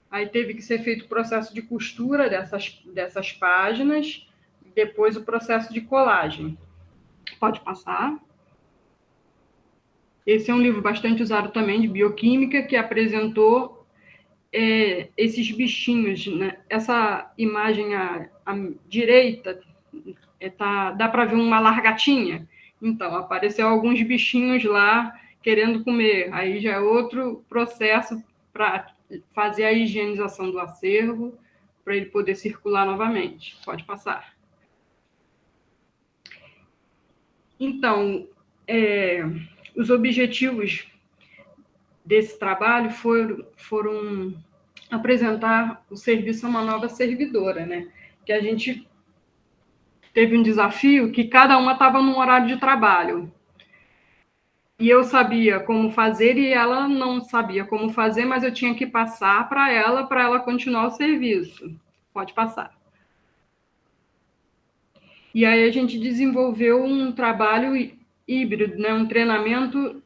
Aí teve que ser feito o processo de costura dessas páginas, depois o processo de colagem. Pode passar. Esse é um livro bastante usado também de bioquímica, que apresentou esses bichinhos, né? Essa imagem à direita, dá para ver uma largatinha. Então, apareceu alguns bichinhos lá querendo comer. Aí já é outro processo para fazer a higienização do acervo, para ele poder circular novamente. Pode passar. Então, os objetivos desse trabalho foram apresentar o serviço a uma nova servidora, né? Que a gente teve um desafio que cada uma estava num horário de trabalho. E eu sabia como fazer e ela não sabia como fazer, mas eu tinha que passar para ela continuar o serviço. Pode passar. E aí a gente desenvolveu um trabalho híbrido, né? Um treinamento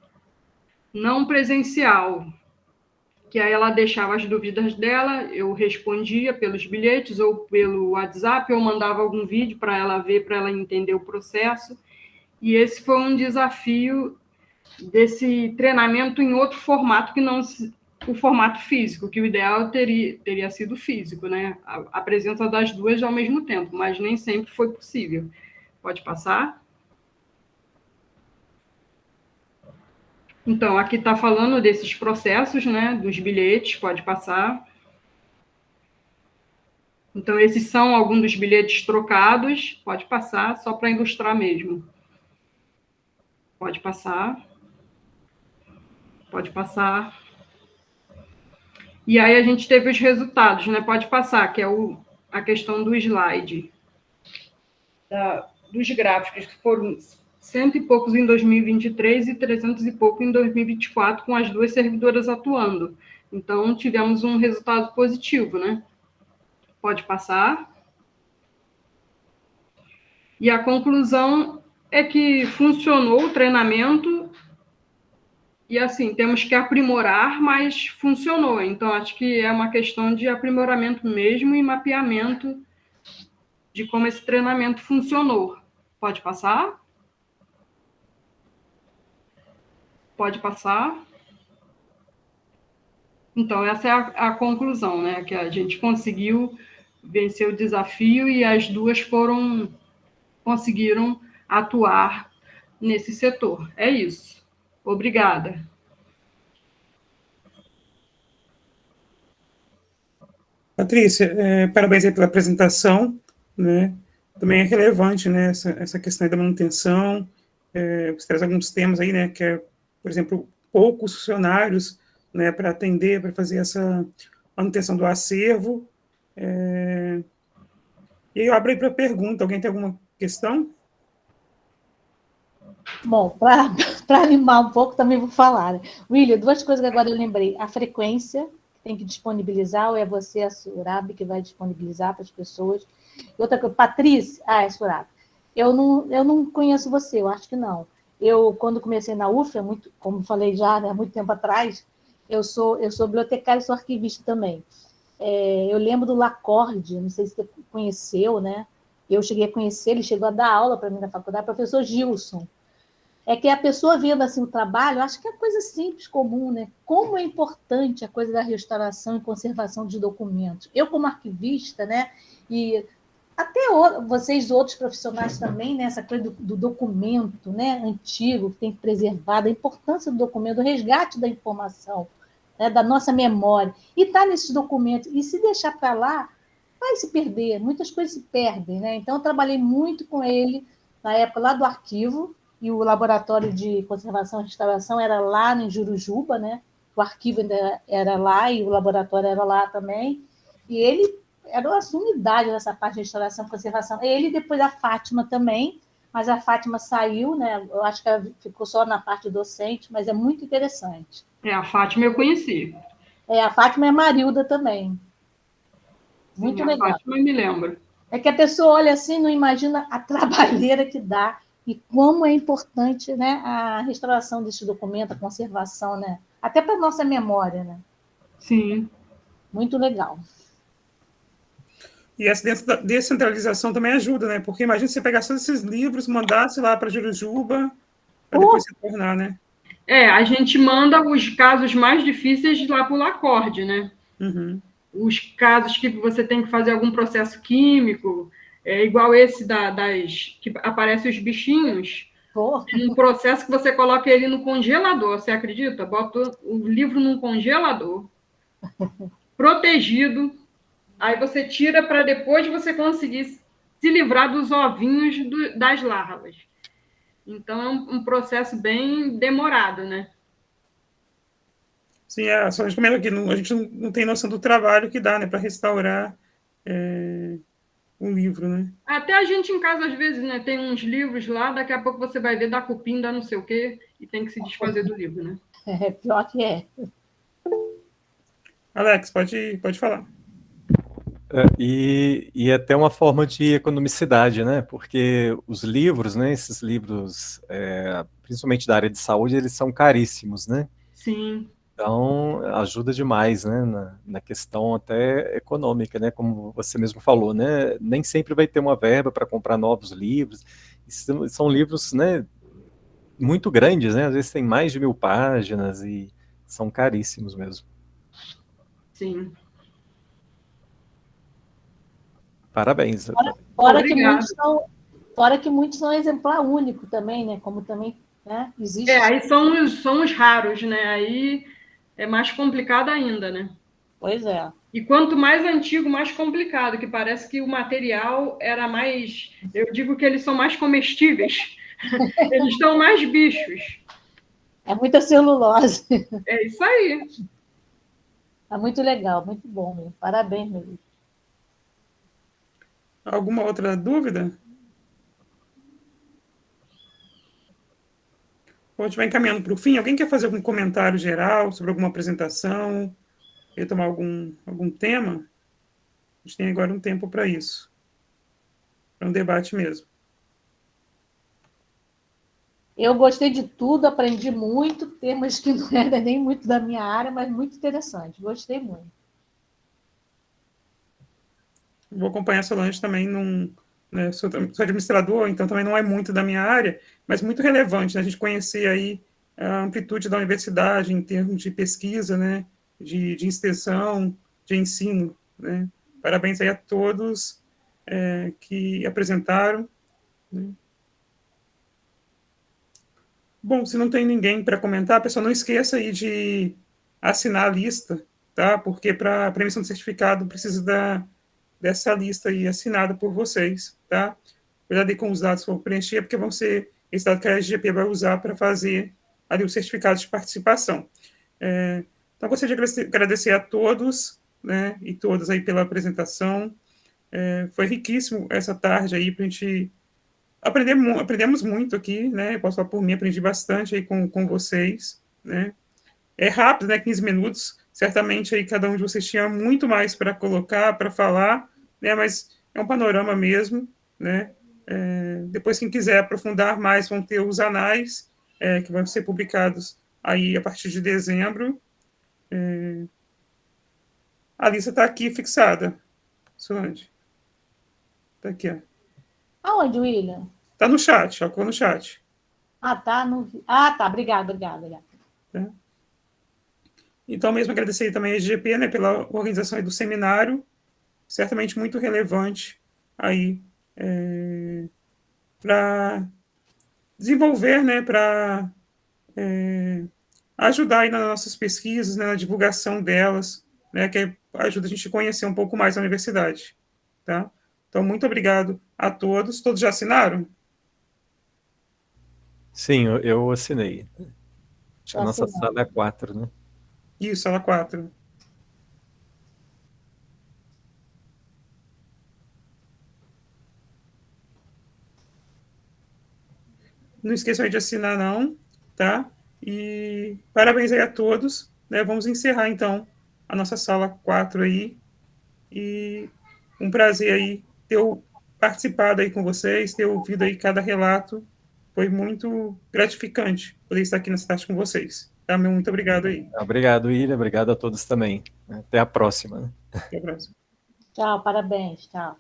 não presencial, que aí ela deixava as dúvidas dela, eu respondia pelos bilhetes ou pelo WhatsApp, eu mandava algum vídeo para ela ver, para ela entender o processo. E esse foi um desafio desse treinamento em outro formato que não o formato físico, que o ideal teria sido físico, né? A presença das duas ao mesmo tempo, mas nem sempre foi possível. Pode passar? Então, aqui está falando desses processos, né? Dos bilhetes, pode passar. Então, esses são alguns dos bilhetes trocados, pode passar, só para ilustrar mesmo. Pode passar. Pode passar. E aí a gente teve os resultados, né? Pode passar, que é a questão do slide. Dos gráficos, que foram 100 e poucos em 2023 e 300 e pouco em 2024, com as 2 servidoras atuando. Então, tivemos um resultado positivo, né? Pode passar. E a conclusão é que funcionou o treinamento e, assim, temos que aprimorar, mas funcionou. Então, acho que é uma questão de aprimoramento mesmo e mapeamento de como esse treinamento funcionou. Pode passar? Pode passar. Então, essa é a conclusão, né? Que a gente conseguiu vencer o desafio e as 2 conseguiram atuar nesse setor. É isso. Obrigada. Patrícia, parabéns aí pela apresentação, né? Também é relevante, né, essa questão aí da manutenção. Você traz alguns temas aí, né, que é, por exemplo, poucos funcionários, né, para atender, para fazer essa manutenção do acervo. E aí eu abro aí para pergunta. Alguém tem alguma questão? Bom, para animar um pouco, também vou falar. Né? William, 2 coisas que agora eu lembrei. A frequência, que tem que disponibilizar, ou é você, a Surab, que vai disponibilizar para as pessoas. E outra coisa, Patrícia, é Surab. Eu não conheço você, eu acho que não. Eu, quando comecei na UFA, como falei já, né, há muito tempo atrás, eu sou bibliotecária e sou arquivista também. Eu lembro do Lacorde, não sei se você conheceu, né? Eu cheguei a conhecer, ele chegou a dar aula para mim na faculdade, professor Gilson. É que a pessoa vendo assim o trabalho, acho que é coisa simples, comum, né? Como é importante a coisa da restauração e conservação de documentos. Eu, como arquivista, né? E até vocês, outros profissionais também, né? Essa coisa do documento, né? Antigo, que tem que preservar, da importância do documento, do resgate da informação, né? Da nossa memória. E está nesses documentos. E se deixar para lá, vai se perder. Muitas coisas se perdem, né? Então, eu trabalhei muito com ele na época lá do arquivo, e o laboratório de conservação e restauração era lá em Jurujuba, né? O arquivo ainda era lá e o laboratório era lá também. E ele era uma sumidade nessa parte de restauração e conservação. Ele, depois a Fátima também, mas a Fátima saiu, né? Eu acho que ela ficou só na parte docente, mas é muito interessante. A Fátima eu conheci. A Fátima é a Marilda também. Muito Sim, legal. A Fátima eu me lembro. É que a pessoa olha assim, não imagina a trabalheira que dá e como é importante, né, a restauração desse documento, a conservação, né? Até para a nossa memória, né? Sim. Muito legal. E essa descentralização também ajuda, né? Porque imagina você pegar todos esses livros, mandasse lá para Jurujuba, para depois se tornar, né? A gente manda os casos mais difíceis lá para o Lacorde, né? Uhum. Os casos que você tem que fazer algum processo químico, igual esse que aparecem os bichinhos, um processo que você coloca ele no congelador, você acredita? Bota o livro num congelador, protegido, aí você tira para depois você conseguir se livrar dos ovinhos das larvas. Então, é um processo bem demorado, né? Sim, só a gente comenta aqui, a gente não tem noção do trabalho que dá, né, para restaurar um livro, né? Até a gente em casa, às vezes, né, tem uns livros lá, daqui a pouco você vai ver, dá cupim, dá não sei o quê, e tem que se desfazer do livro, né? Pior que é. Alex, pode falar. E até uma forma de economicidade, né? Porque os livros, né? Esses livros, principalmente da área de saúde, eles são caríssimos, né? Sim. Então, ajuda demais, né? Na questão até econômica, né? Como você mesmo falou, né? Nem sempre vai ter uma verba para comprar novos livros. São livros, né? Muito grandes, né? Às vezes tem mais de 1000 páginas e são caríssimos mesmo. Sim. Parabéns. Fora que muitos são exemplar único também, né? Como também, né? Existe. Aí são os raros, né? Aí é mais complicado ainda, né? Pois é. E quanto mais antigo, mais complicado, que parece que o material era mais... Eu digo que eles são mais comestíveis. Eles estão mais bichos. É muita celulose. É isso aí. É muito legal, muito bom. Meu. Parabéns, meu filho. Alguma outra dúvida? Bom, a gente vai encaminhando para o fim. Alguém quer fazer algum comentário geral sobre alguma apresentação? Quer tomar algum tema? A gente tem agora um tempo para isso. Para um debate mesmo. Eu gostei de tudo, aprendi muito, temas que não era nem muito da minha área, mas muito interessante. Gostei muito. Vou acompanhar a Solange também né, sou administrador, então também não é muito da minha área, mas muito relevante, né, a gente conhecer aí a amplitude da universidade em termos de pesquisa, né, de extensão, de ensino, né. Parabéns aí a todos que apresentaram, né. Bom, se não tem ninguém para comentar, pessoal, não esqueça aí de assinar a lista, tá? Porque para a emissão do certificado precisa dessa lista aí assinada por vocês, tá? Cuidado aí com os dados que vão preencher, porque vão ser esse dado que a SGP vai usar para fazer ali o certificado de participação. Então, gostaria de agradecer a todos, né, e todas aí pela apresentação. Foi riquíssimo essa tarde aí para a gente aprendemos muito aqui, né? Eu posso falar por mim, aprendi bastante aí com vocês, né? É rápido, né? 15 minutos. Certamente aí cada um de vocês tinha muito mais para colocar, para falar, né? Mas é um panorama mesmo, né? Depois, quem quiser aprofundar mais, vão ter os anais, que vão ser publicados aí a partir de dezembro. A lista está aqui fixada, Solange. Está aqui, ó. Aonde, William? Está no chat, colocou no chat. Ah, tá. Não vi. Ah, tá. Obrigada. Tá? Então, mesmo agradecer também a SGP, né, pela organização do seminário, certamente muito relevante aí para desenvolver, né, para ajudar aí nas nossas pesquisas, né, na divulgação delas, né, que ajuda a gente a conhecer um pouco mais a universidade, tá? Então, muito obrigado a todos. Todos já assinaram? Sim, eu assinei. Acho que a nossa Assinado. sala é 4, né? Isso, sala 4. Não esqueçam aí de assinar, não, tá? E parabéns aí a todos, né? Vamos encerrar, então, a nossa sala 4 aí. E um prazer aí ter participado aí com vocês, ter ouvido aí cada relato. Foi muito gratificante poder estar aqui nessa tarde com vocês. Tá? Muito obrigado aí. Obrigado, William. Obrigado a todos também. Até a próxima, né? Até a próxima. Tchau, parabéns. Tchau.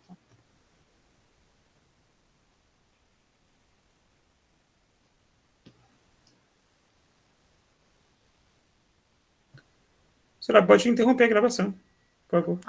A senhora pode interromper a gravação, por favor.